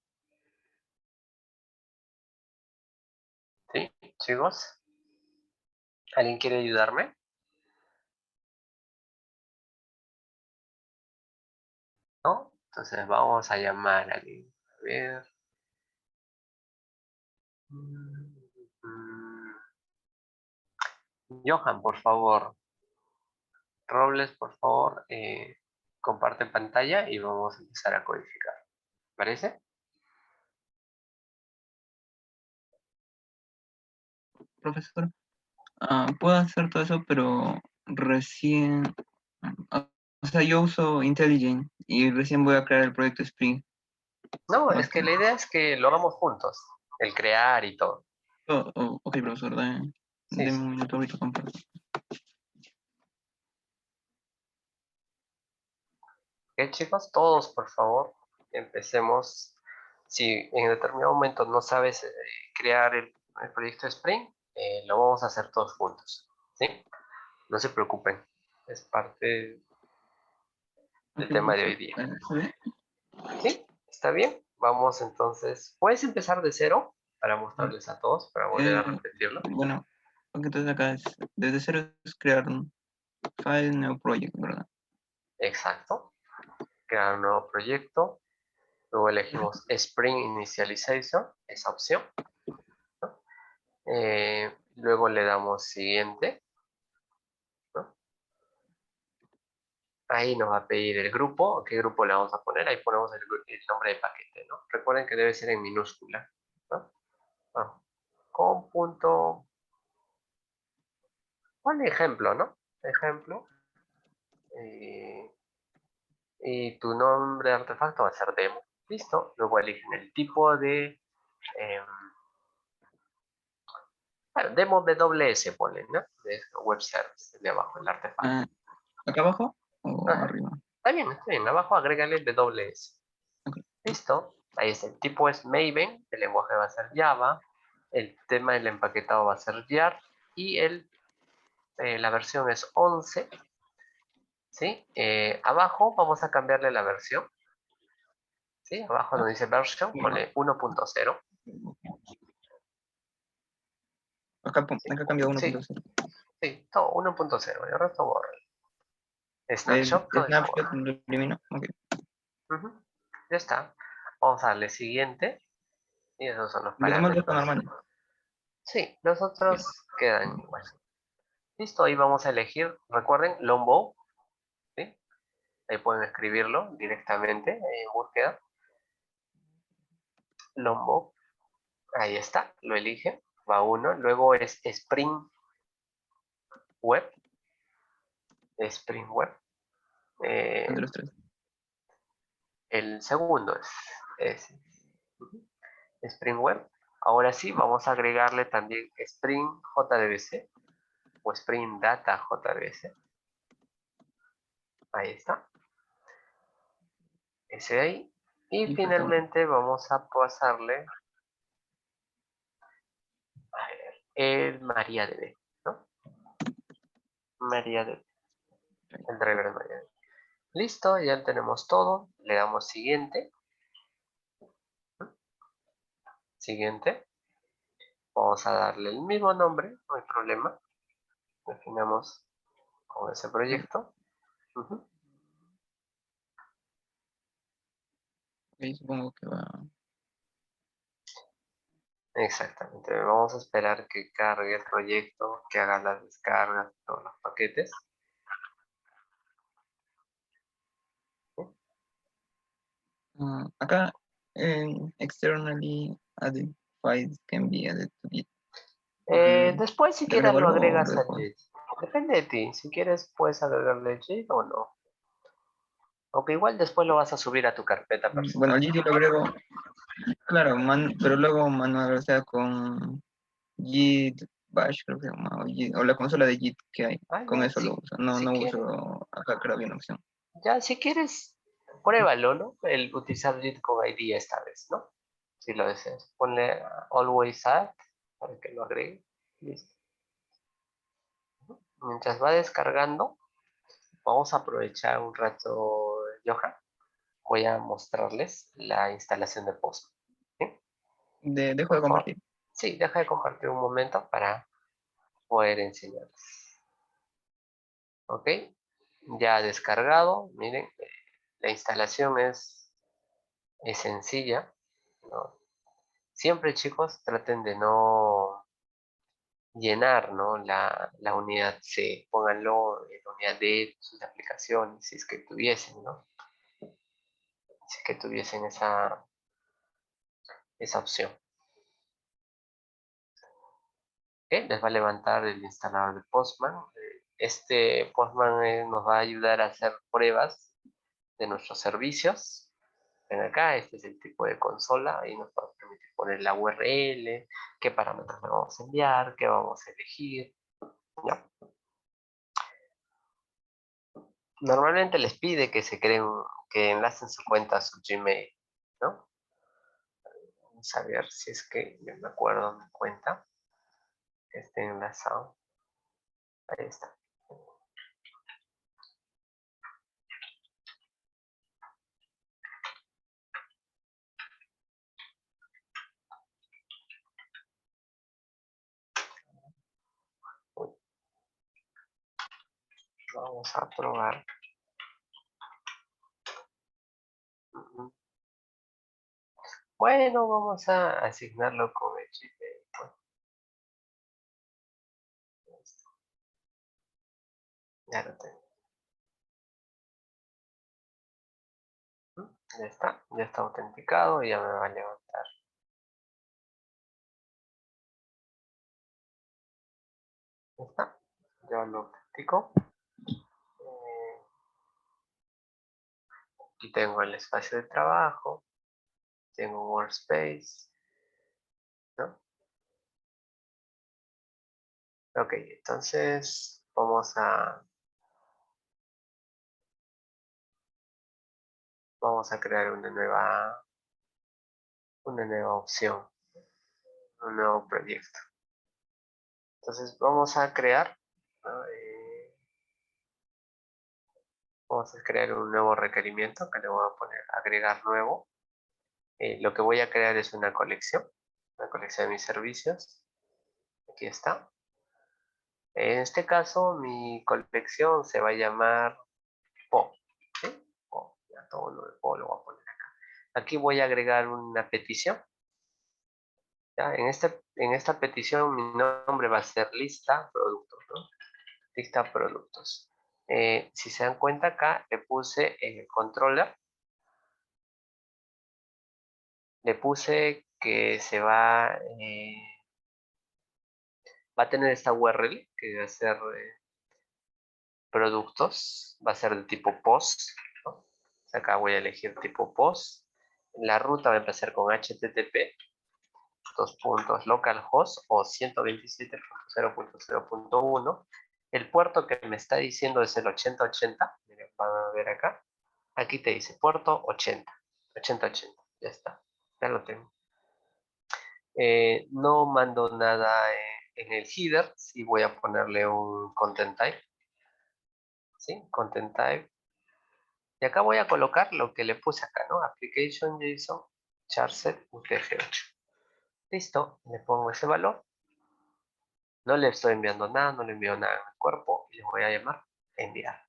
¿Sí? Chicos. ¿Alguien quiere ayudarme? ¿No? Entonces vamos a llamar a alguien. A ver. Johan, por favor. Robles, por favor, comparte pantalla y vamos a empezar a codificar. ¿Parece? Profesor, puedo hacer todo eso, pero recién, o sea, yo uso IntelliJ y recién voy a crear el proyecto Spring. No, No es que sé. la idea es que lo hagamos juntos. El crear y todo. Ok, profesor, Sí, deme sí. un minuto, ahorita comparto. Ok, chicos, todos, por favor, empecemos. Si en determinado momento no sabes crear el proyecto Spring, lo vamos a hacer todos juntos. ¿Sí? No se preocupen. Es parte del Ok, tema de profesor, hoy día. ¿está bien? ¿Sí? ¿Está bien? Vamos entonces. ¿Puedes empezar de cero para mostrarles a todos, para volver a Eh, repetirlo? bueno, porque entonces acá es, desde cero es crear un file, nuevo proyecto, ¿verdad? Exacto. Crear un nuevo proyecto. Luego elegimos Spring Initialization, esa opción. ¿No? Luego le damos siguiente. ¿No? Ahí nos va a pedir el grupo. ¿Qué grupo le vamos a poner? Ahí ponemos el nombre de paquete, ¿no? Recuerden que debe ser en minúscula, ¿no? Ah, con punto. Un ejemplo, ¿no? Ejemplo. eh, y tu nombre de artefacto va a ser demo. Listo. Luego eligen el tipo de bueno, demo de doble S, ponen, ¿no? De web service, de abajo, el artefacto. Ah, ¿acá abajo o Ajá. arriba? Está bien, está bien. Abajo agrégale el de doble S. Ok. Listo. Ahí está. El tipo es Maven, el lenguaje va a ser Java, el tema del empaquetado va a ser Jar y la versión es 11. ¿Sí? Abajo vamos a cambiarle la versión. ¿Sí? Abajo donde dice version, ponle 1.0. ¿Sí? Acá cambia Sí, 1.0. sí, todo 1.0. El resto borra. Snapshot, todo eso Snapshot borra. lo elimino. Ok. Ujú. Ya está. Vamos a darle siguiente. Y esos son los Lo demás ya está parámetros. normal. Sí, los Bien. otros quedan igual. Listo, ahí vamos a elegir, recuerden, Longbow, ¿sí? Ahí pueden escribirlo directamente en búsqueda. Longbow, ahí está, lo eligen, va uno. Luego es Spring Web, Spring Web. De Eh, los tres. el segundo es Spring Web. Ahora sí, vamos a agregarle también Spring JDBC o Spring Data JDBC. Ahí está. Ese de ahí. Y Y falta uno. finalmente vamos a pasarle a ver, el MariaDB, ¿no? MariaDB, el driver de MariaDB. Listo, ya tenemos todo. Le damos siguiente. Siguiente. Vamos a darle el mismo nombre, no hay problema. Definamos con ese proyecto. Ujú. Ok, supongo que va. Exactamente. Vamos a esperar que cargue el proyecto, que haga las descargas de todos los paquetes. ¿Sí? Acá, externally added files can be added to Git. Después, si ¿Le quieres, agrego lo algo o lo agregas a dejo? JIT. Depende de ti. Si quieres, puedes agregarle JIT o no. Aunque igual después lo vas a subir a tu carpeta Bueno, personal. al Git yo lo agrego, claro, pero luego manual, o sea, con Git Bash, creo que se llama, o la consola de Git que hay. Ah, Con ya, eso lo uso. No, si no quieres, uso acá, creo que había una opción. ya, si quieres, pruébalo, ¿no? El utilizar JIT con ID esta vez, ¿no? Si lo deseas. Ponle always add para que lo agregue. Listo. Mientras va descargando, vamos a aprovechar un rato, Johan. Voy a mostrarles la instalación de Postman. ¿Sí? Dejo de Por favor. compartir. Sí, deja de compartir un momento para poder enseñarles. Ok, ya descargado. Miren, la instalación es sencilla, ¿no? Siempre, chicos, traten de no llenar, ¿no? la unidad C. Pónganlo en la unidad D, sus aplicaciones, si es que tuviesen, ¿no? Si es que tuviesen esa opción. ¿Ok? Les va a levantar el instalador de Postman. Este Postman nos va a ayudar a hacer pruebas de nuestros servicios. Ven acá, este es el tipo de consola y nos va a permitir poner la URL, qué parámetros le vamos a enviar, qué vamos a elegir. ¿Ya? Normalmente les pide que que enlacen su cuenta a su Gmail, ¿no? Vamos a ver si es que yo me acuerdo mi cuenta que esté enlazado. Ahí está. Uy, vamos a probar. Bueno, vamos a asignarlo con el Gmail. Pues, ya lo tengo. Ya está autenticado y ya me va a levantar. Ya está, ya lo autentico. Aquí tengo el espacio de trabajo, tengo Workspace, ¿no? Ok, entonces vamos a crear una nueva opción, un nuevo proyecto. Entonces vamos a crear, ¿no? Vamos a crear un nuevo requerimiento que le voy a poner agregar nuevo. Lo que voy a crear es una colección de mis servicios. Aquí está. En este caso, mi colección se va a llamar PO. ¿Sí? PO. Ya todo lo de PO lo voy a poner acá. Aquí voy a agregar una petición. ¿Ya? En esta petición mi nombre va a ser lista productos, ¿no? Lista productos. Si se dan cuenta acá, le puse en el controller, le puse que va a tener esta URL que va a ser productos, va a ser de tipo post, ¿no? Acá voy a elegir tipo post. La ruta va a empezar con HTTP, localhost o 127.0.0.1. El puerto que me está diciendo es el 8080. Miren, van a ver acá. Aquí te dice puerto 80. 8080. Ya está. Ya lo tengo. No mando nada en el header. Sí voy a ponerle un content type. ¿Sí? Content type. Y acá voy a colocar lo que le puse acá, ¿no? Application JSON charset UTF-8. Listo. Le pongo ese valor. No le estoy enviando nada, no le envío nada al cuerpo y le voy a llamar enviar.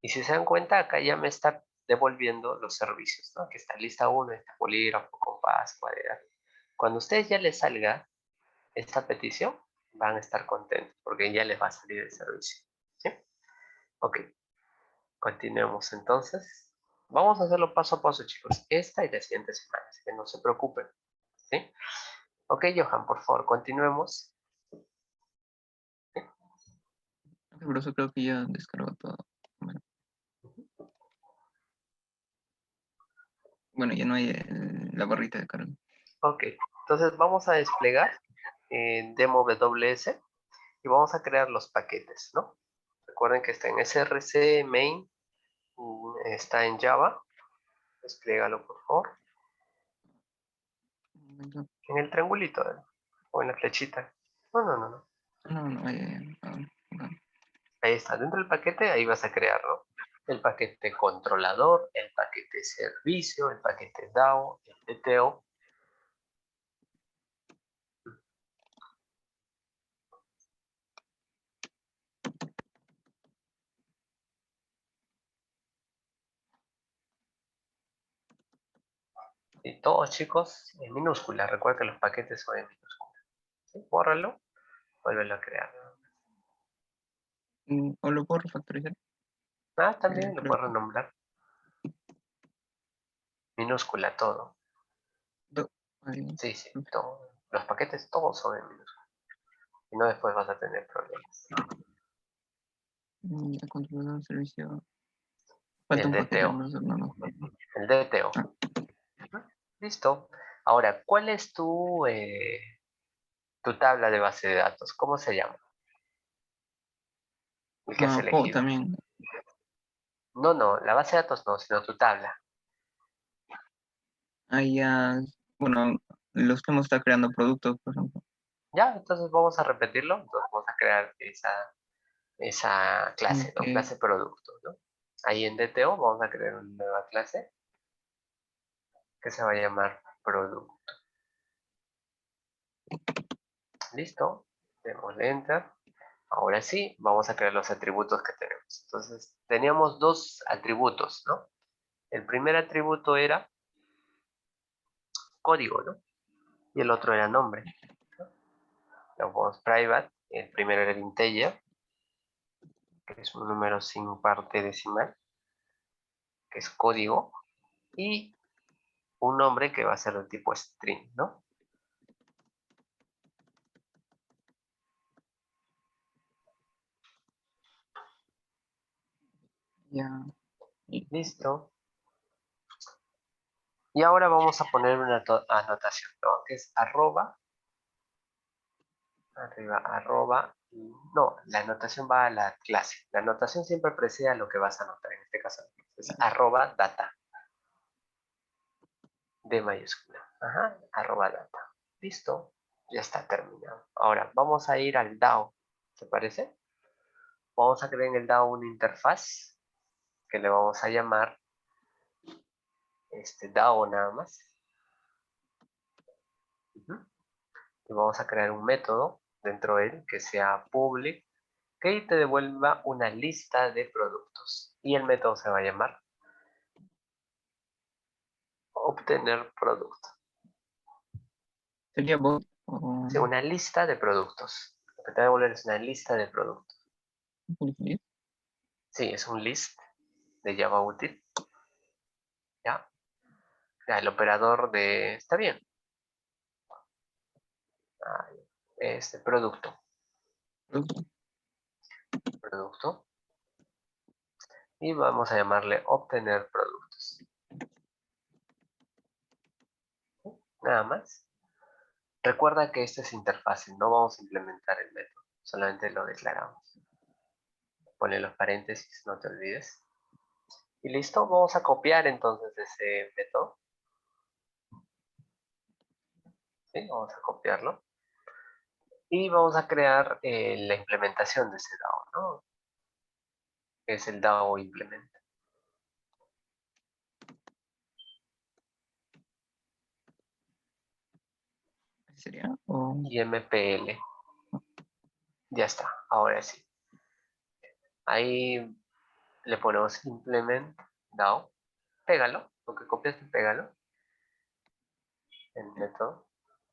Y si se dan cuenta, acá ya me está devolviendo los servicios, ¿no? Aquí está lista 1, está bolígrafo, compás, cuaderno. Cuando a ustedes ya les salga esta petición, van a estar contentos porque ya les va a salir el servicio. ¿Sí? Ok, continuemos entonces. Vamos a hacerlo paso a paso, chicos. Esta y la siguiente semana, así que no se preocupen. ¿Sí? Ok, Johan, por favor, continuemos. Por eso creo que ya descargó todo. Bueno, ya no hay la barrita de carga. Ok, entonces vamos a desplegar demo WS y vamos a crear los paquetes, ¿no? Recuerden que está en src main, está en Java. Desplégalo, por favor. Un momento. En el triangulito, o en la flechita. No. No, no. Ahí está, dentro del paquete, ahí vas a crearlo. El paquete controlador, el paquete servicio, el paquete DAO, el DTO. Y todos, chicos, en minúscula. Recuerda que los paquetes son en minúscula. ¿Sí? Bórralo. Vuélvelo a crear. ¿O lo puedo refactorizar? También lo creo puedo renombrar. Minúscula todo. Ahí. Sí, todo. Los paquetes todos son en minúscula. Y no después vas a tener problemas. Ya controlador de servicio. Y Falta el un paquete, DTO. no. El DTO. Listo. Ahora, ¿cuál es tu tabla de base de datos? ¿Cómo se llama? El que has elegido. También. No, la base de datos no, sino tu tabla. Ahí ya, bueno, los que hemos estado creando productos, por ejemplo. Ya, entonces vamos a repetirlo. Entonces vamos a crear esa clase, ¿no? Ok. Clase producto, ¿no? Ahí en DTO vamos a crear una nueva clase que se va a llamar producto. Listo. Démosle enter. Ahora sí, vamos a crear los atributos que tenemos. Entonces, teníamos dos atributos, ¿no? El primer atributo era código, ¿no? Y el otro era nombre. Lo ponemos private. El primero era el integer, que es un número sin parte decimal, que es código. Y un nombre que va a ser de tipo string, ¿no? Ya. Listo. Y ahora vamos a poner una anotación, ¿no? Que es arroba, arriba, arroba, no, la anotación va a la clase. La anotación siempre precede a lo que vas a anotar, en este caso es arroba data, de mayúscula. Ajá, arroba data. Listo, ya está terminado. Ahora, vamos a ir al DAO, ¿te parece? Vamos a crear en el DAO una interfaz que le vamos a llamar DAO nada más. Y vamos a crear un método dentro de él que sea public, que te devuelva una lista de productos. Y el método se va a llamar obtener producto. ¿Sería bot? O sea, una lista de productos. Lo que te va a devolver es una lista de productos. Sí, es un list de Java útil. ¿Ya? Ya, el operador de... Está bien. Producto. Producto. Y vamos a llamarle obtener productos. Nada más. Recuerda que esta es interfaz, no vamos a implementar el método, solamente lo declaramos. Ponle los paréntesis, no te olvides. Y listo, vamos a copiar entonces ese método. ¿Sí? Vamos a copiarlo. Y vamos a crear la implementación de ese DAO, ¿no? Que es el DAO implement. ¿Sería? Y MPL. Ya está, ahora sí. Ahí le ponemos implement DAO. Pégalo, lo que copiaste, pégalo. El método.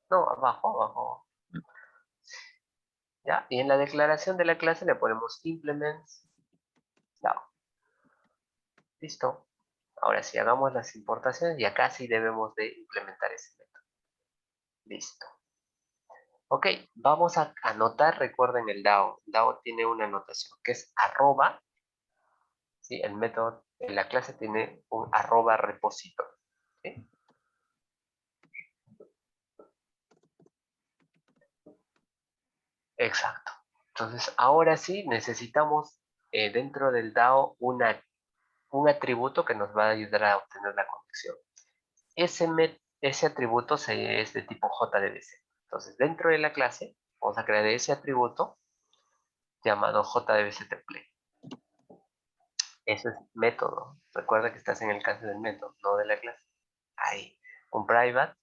No, abajo. ¿Ya? Y en la declaración de la clase le ponemos implements DAO. Listo. Ahora sí, hagamos las importaciones y acá sí debemos de implementar ese método. Listo. Ok, vamos a anotar, recuerden el DAO. DAO tiene una anotación que es arroba. ¿Sí? El método en la clase tiene un arroba repository. ¿Sí? Exacto. Entonces, ahora sí necesitamos dentro del DAO un atributo que nos va a ayudar a obtener la conexión. Ese atributo es de tipo JDBC. Entonces, dentro de la clase, vamos a crear ese atributo llamado JDBC template. Eso es método. Recuerda que estás en el caso del método, no de la clase. Ahí. Un private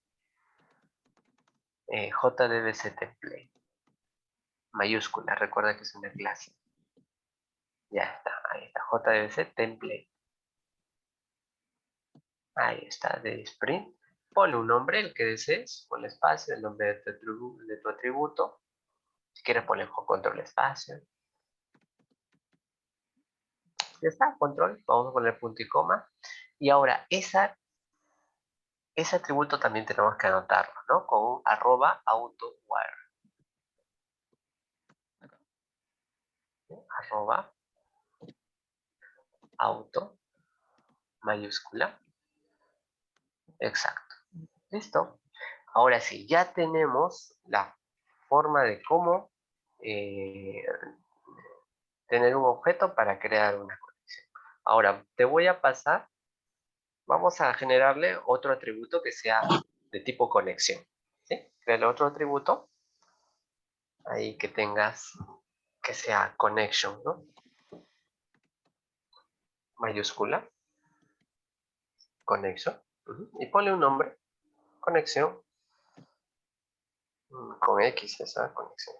JDBC template. Mayúscula, recuerda que es una clase. Ya está, ahí está. JDBC template. Ahí está, de Spring. Ponle un nombre, el que desees, ponle espacio, el nombre de tu atributo. Si quieres poner control espacio. Ya está, control. Vamos a poner punto y coma. Y ahora, ese atributo también tenemos que anotarlo, ¿no? Con un @AutoWire. @auto mayúscula. Exacto. Listo. Ahora sí, ya tenemos la forma de cómo tener un objeto para crear una conexión. Ahora, te voy a pasar, vamos a generarle otro atributo que sea de tipo conexión. ¿Sí? Créale otro atributo, ahí que tengas, que sea connection, ¿no? Mayúscula, connection, y ponle un nombre, conexión, con X esa conexión.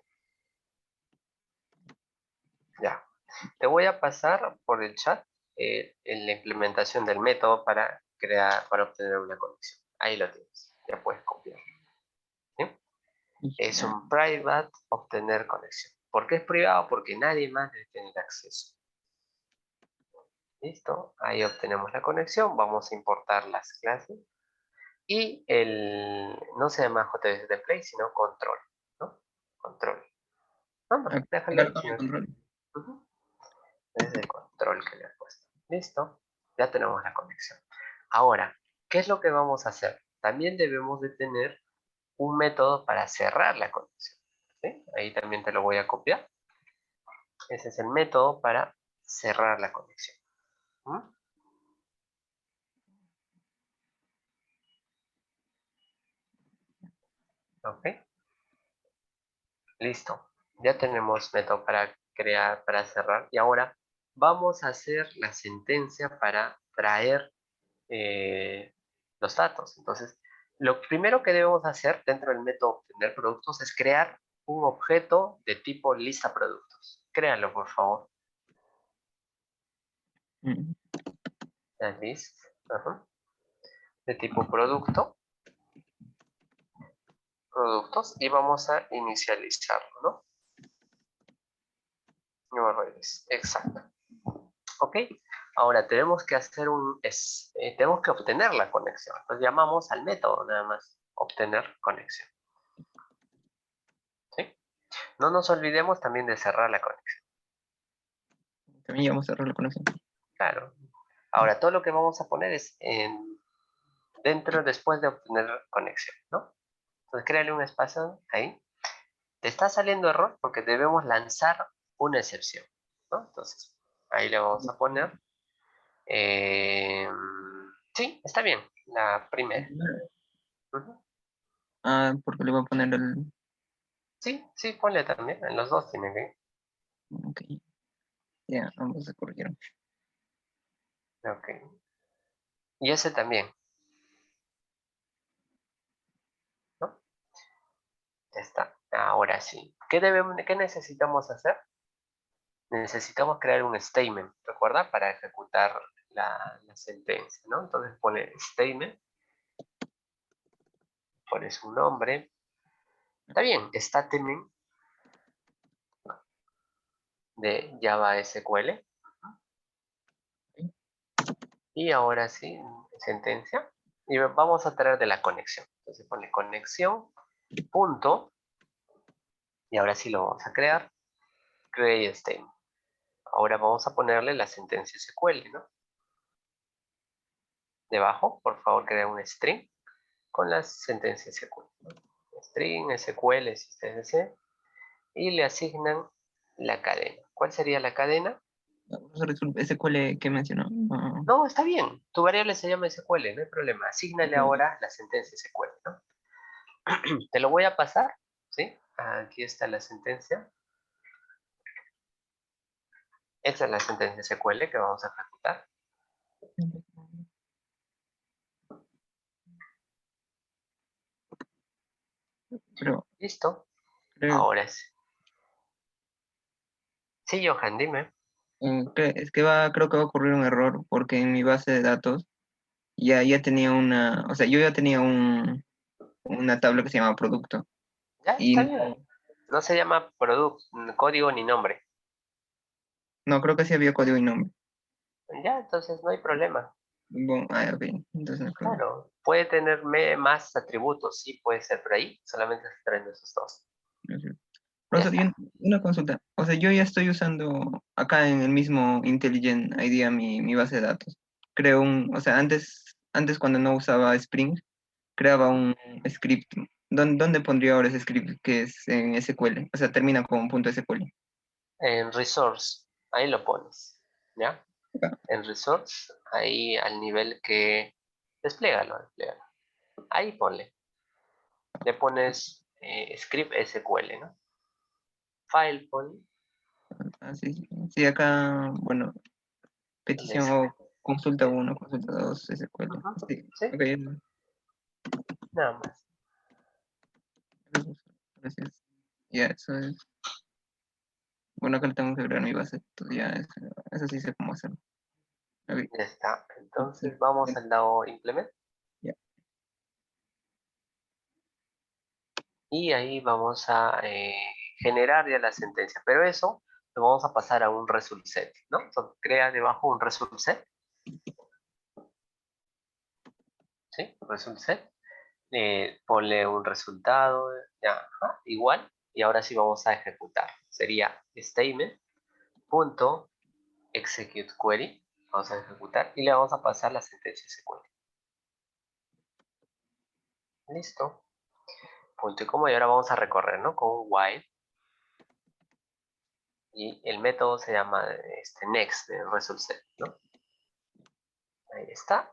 Ya. Te voy a pasar por el chat la implementación del método para obtener una conexión. Ahí lo tienes. Ya puedes copiar. ¿Sí? Es un private obtener conexión. ¿Por qué es privado? Porque nadie más debe tener acceso. Listo. Ahí obtenemos la conexión. Vamos a importar las clases. Y no se llama JBC Display, sino control. ¿No? Control. No, déjalo ahí. Es el control que le he puesto. Listo. Ya tenemos la conexión. Ahora, ¿qué es lo que vamos a hacer? También debemos de tener un método para cerrar la conexión. ¿Sí? Ahí también te lo voy a copiar. Ese es el método para cerrar la conexión. ¿Ok? Listo. Ya tenemos método para crear, para cerrar. Y ahora vamos a hacer la sentencia para traer los datos. Entonces, lo primero que debemos hacer dentro del método obtener productos es crear un objeto de tipo lista productos. Créalo, por favor. La list. De tipo producto. Productos. Y vamos a inicializarlo, ¿no? No errores. Exacto. Ok. Ahora tenemos que hacer tenemos que obtener la conexión. Entonces llamamos al método nada más. Obtener conexión. ¿Sí? No nos olvidemos también de cerrar la conexión. También vamos a cerrar la conexión. Claro. Ahora, todo lo que vamos a poner es después de obtener conexión, ¿no? Entonces, créale un espacio ahí. Te está saliendo error porque debemos lanzar una excepción, ¿no? Entonces, ahí le vamos a poner. Sí, está bien, la primera. Porque le voy a poner el... Sí, ponle también. En los dos tiene que. Ok. Ya, vamos a corregir. Ok. Y ese también. ¿No? Ya está. Ahora sí. ¿Qué necesitamos hacer? Necesitamos crear un statement, ¿recuerda? Para ejecutar la sentencia, ¿no? Entonces pone statement, pone su nombre. Está bien, statement de Java SQL. Y ahora sí, sentencia. Y vamos a traer de la conexión. Entonces pone conexión, punto. Y ahora sí lo vamos a crear. Create statement. Ahora vamos a ponerle la sentencia SQL, ¿no? Debajo, por favor, crea un string con la sentencia SQL. String, SQL, si ustedes desean. Y le asignan la cadena. ¿Cuál sería la cadena? SQL que mencionó. No, está bien. Tu variable se llama SQL, no hay problema. Asígnale ahora la sentencia SQL, ¿no? Te lo voy a pasar, ¿sí? Aquí está la sentencia. Esta es la sentencia SQL que vamos a ejecutar. Pero, Listo. creo, Ahora sí. Sí, Johan, dime. es que creo que va a ocurrir un error porque en mi base de datos ya tenía yo ya tenía una tabla que se llama producto. Ya, Y está bien. No se llama código ni nombre. No, creo que sí había código y nombre. Ya, entonces no hay problema. Bueno, ok. Entonces no hay problema. Claro, puede tener más atributos, sí puede ser, pero ahí solamente se traen esos dos. Ujú. Ya Profesor, y está. una consulta. O sea, yo ya estoy usando acá en el mismo IntelliGen IDEA mi base de datos. Creo o sea, antes cuando no usaba Spring, creaba un script. ¿Dónde pondría ahora ese script que es en SQL? O sea, termina con .sql. En resource, ahí lo pones, ¿ya? Acá. En resource, ahí al nivel que... Desplégalo. Ahí ponle. Le pones script SQL, ¿no? File ponle. Ah, sí, sí. Sí, acá, bueno, petición Listo. o consulta 1, consulta 2, SQL. Ujú, Sí, sí, ok. nada más. Gracias. Ya, eso es. Bueno, acá le tengo que agregar mi base. Entonces ya, eso sí sé cómo hacerlo. Ok. Ya está. Sí, Entonces vamos al lado implement. ya. Y ahí vamos a generar ya la sentencia. Pero eso lo vamos a pasar a un result set, ¿no? Entonces, crea debajo un result set. ¿Sí? Result set. Ponle un resultado. Ya, ajá, igual. Y ahora sí vamos a ejecutar. Sería statement.execute query. Vamos a ejecutar y le vamos a pasar la sentencia SQL. Listo. Punto y coma. Y ahora vamos a recorrer, ¿no? Con un while. Y el método se llama next, result set, ¿no? Ahí está.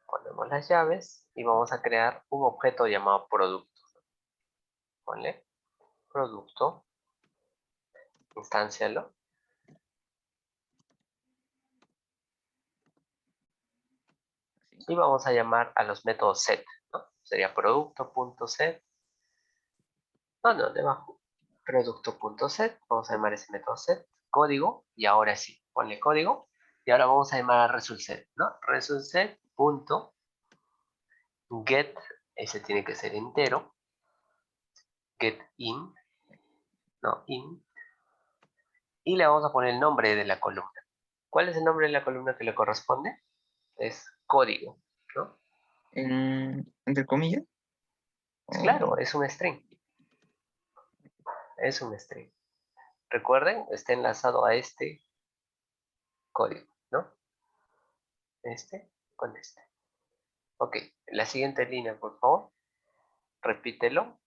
Ponemos las llaves y vamos a crear un objeto llamado producto. Ponle producto, instáncialo. Y vamos a llamar a los métodos set, ¿no? Sería producto.set. No, debajo. Producto.set. Vamos a llamar ese método set. Código. Y ahora sí, ponle código. Y ahora vamos a llamar a result set, ¿no? Result set. Get. Ese tiene que ser entero. Get in. No, in. Y le vamos a poner el nombre de la columna. ¿Cuál es el nombre de la columna que le corresponde? Es código, ¿no? Entre comillas. Claro, O- es un string. Es un string. Recuerden, está enlazado a este código, ¿no? Este con este. Ok, la siguiente línea, por favor. Repítelo.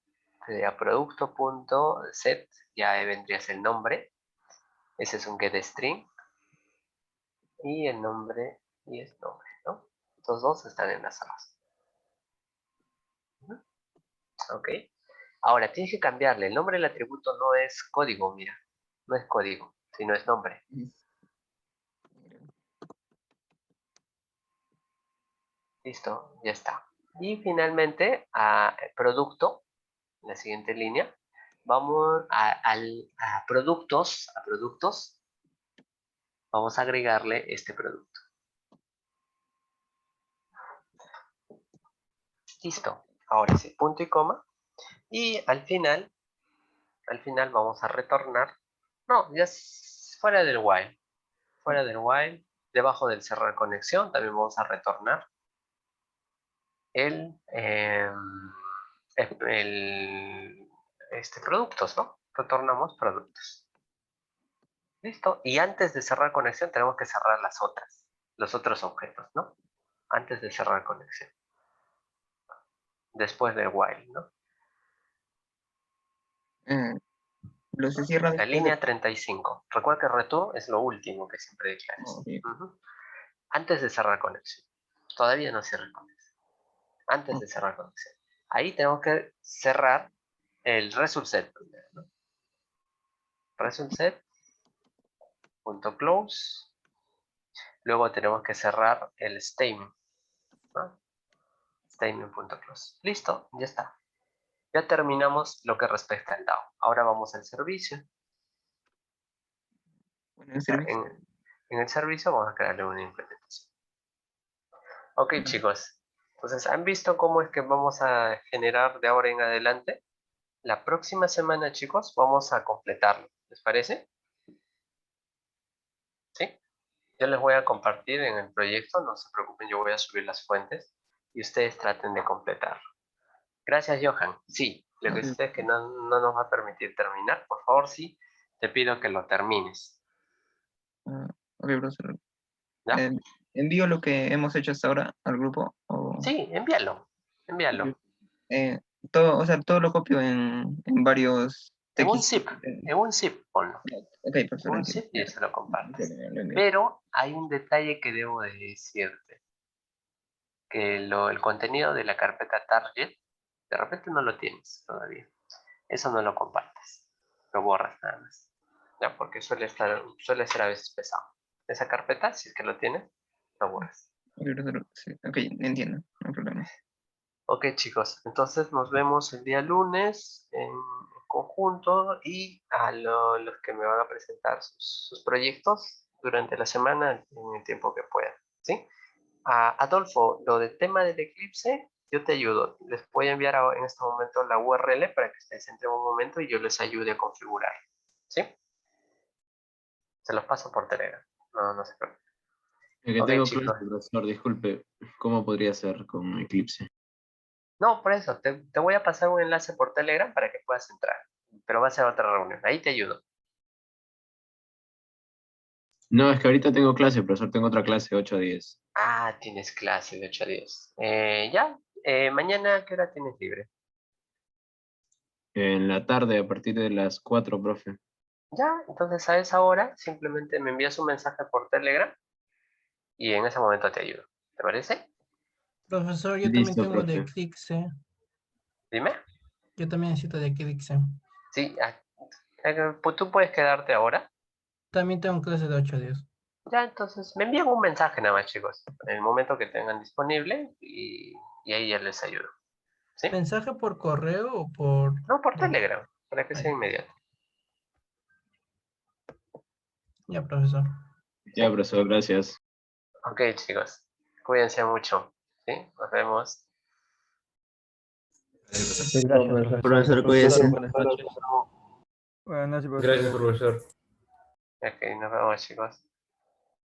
Sería producto.set. Ya vendría a ser el nombre. Ese es un getString. Y el nombre y el nombre, ¿no? Estos dos están enlazados. Ok. Ahora, tienes que cambiarle. El nombre del atributo no es código, mira. No es código, sino es nombre. Listo, ya está. Y finalmente, a producto, la siguiente línea, vamos a productos, vamos a agregarle este producto. Listo. Ahora sí, punto y coma. Y al final vamos a retornar. No, ya es fuera del while. Fuera del while, debajo del cerrar conexión, también vamos a retornar el, productos, ¿no? Retornamos productos. Listo. Y antes de cerrar conexión tenemos que cerrar los otros objetos, ¿no? Antes de cerrar conexión. Después del while, ¿no? eh, Lo se cierra La después de. línea 35. Recuerda que return es lo último que siempre declares. Ok, Antes de cerrar conexión. Todavía no cierra conexión. Antes de cerrar conexión. Ahí tenemos que cerrar el result set primero, ¿no? Result set. Punto close. Luego tenemos que cerrar el statement, ¿no? Statement.close. Listo, ya está. Ya terminamos lo que respecta al DAO. Ahora vamos al servicio. Bueno, el servicio. En el servicio vamos a crearle una implementación. Ok, chicos. Entonces, ¿han visto cómo es que vamos a generar de ahora en adelante? la próxima semana, chicos, vamos a completarlo. ¿Les parece? ¿Sí? Yo les voy a compartir en el proyecto, no se preocupen, yo voy a subir las fuentes y ustedes traten de completarlo. Gracias, Johan. Sí, lo que sucede es que no nos va a permitir terminar. Por favor, sí, te pido que lo termines. Ok, profesor. ¿Ya? ¿Envío lo que hemos hecho hasta ahora al grupo? Sí, envíalo. Envíalo. Todo, o sea, todo lo copio en varios En un TX. zip, ponlo. Ok, En profesor, un entiendo. zip y se lo compartes. Lo envío. Pero hay un detalle que debo de decirte. Que el contenido de la carpeta target, de repente no lo tienes todavía. Eso no lo compartes. Lo borras nada más. ¿Ya? Porque suele ser a veces pesado. Esa carpeta, si es que lo tienes, lo borras. Ok, profesor, sí, ok, entiendo, no hay problema. Ok, chicos, entonces nos vemos el día lunes en conjunto y a los que me van a presentar sus proyectos durante la semana en el tiempo que puedan, ¿sí? Adolfo, lo del tema del eclipse, yo te ayudo. Les voy a enviar en este momento la URL para que ustedes entren un momento y yo les ayude a configurar, ¿sí? Se los paso por Telegram, no se preocupen. El que Ok, tengo chicos. clase, profesor, disculpe, ¿cómo podría ser con Eclipse? No, por eso, te voy a pasar un enlace por Telegram para que puedas entrar, pero va a ser otra reunión, ahí te ayudo. No, es que ahorita tengo clase, profesor, tengo otra clase, 8 a 10. Ah, tienes clase de 8 a 10. Ya, mañana, ¿a qué hora tienes libre? En la tarde, a partir de las 4, profe. Ya, entonces a esa hora simplemente me envías un mensaje por Telegram y en ese momento te ayudo. ¿Te parece? Profesor, yo también Listo, tengo de profe. Eclipse. Dime. Yo también necesito de Eclipse. Sí, pues tú puedes quedarte ahora. También tengo clase de 8 a 10. Ya, entonces me envían un mensaje nada más, chicos, en el momento que tengan disponible y ahí ya les ayudo. ¿Sí? ¿Mensaje por correo o por...? No, por Telegram, para que sea Ahí. inmediato. Ya, profesor. Ya, profesor, gracias. Ok, chicos, cuídense mucho. ¿Sí? Nos vemos. Gracias, profesor. Profesor, cuídese. Buenas noches. Buenas noches, profesor. Gracias, profesor. Ok, nos vemos, chicos.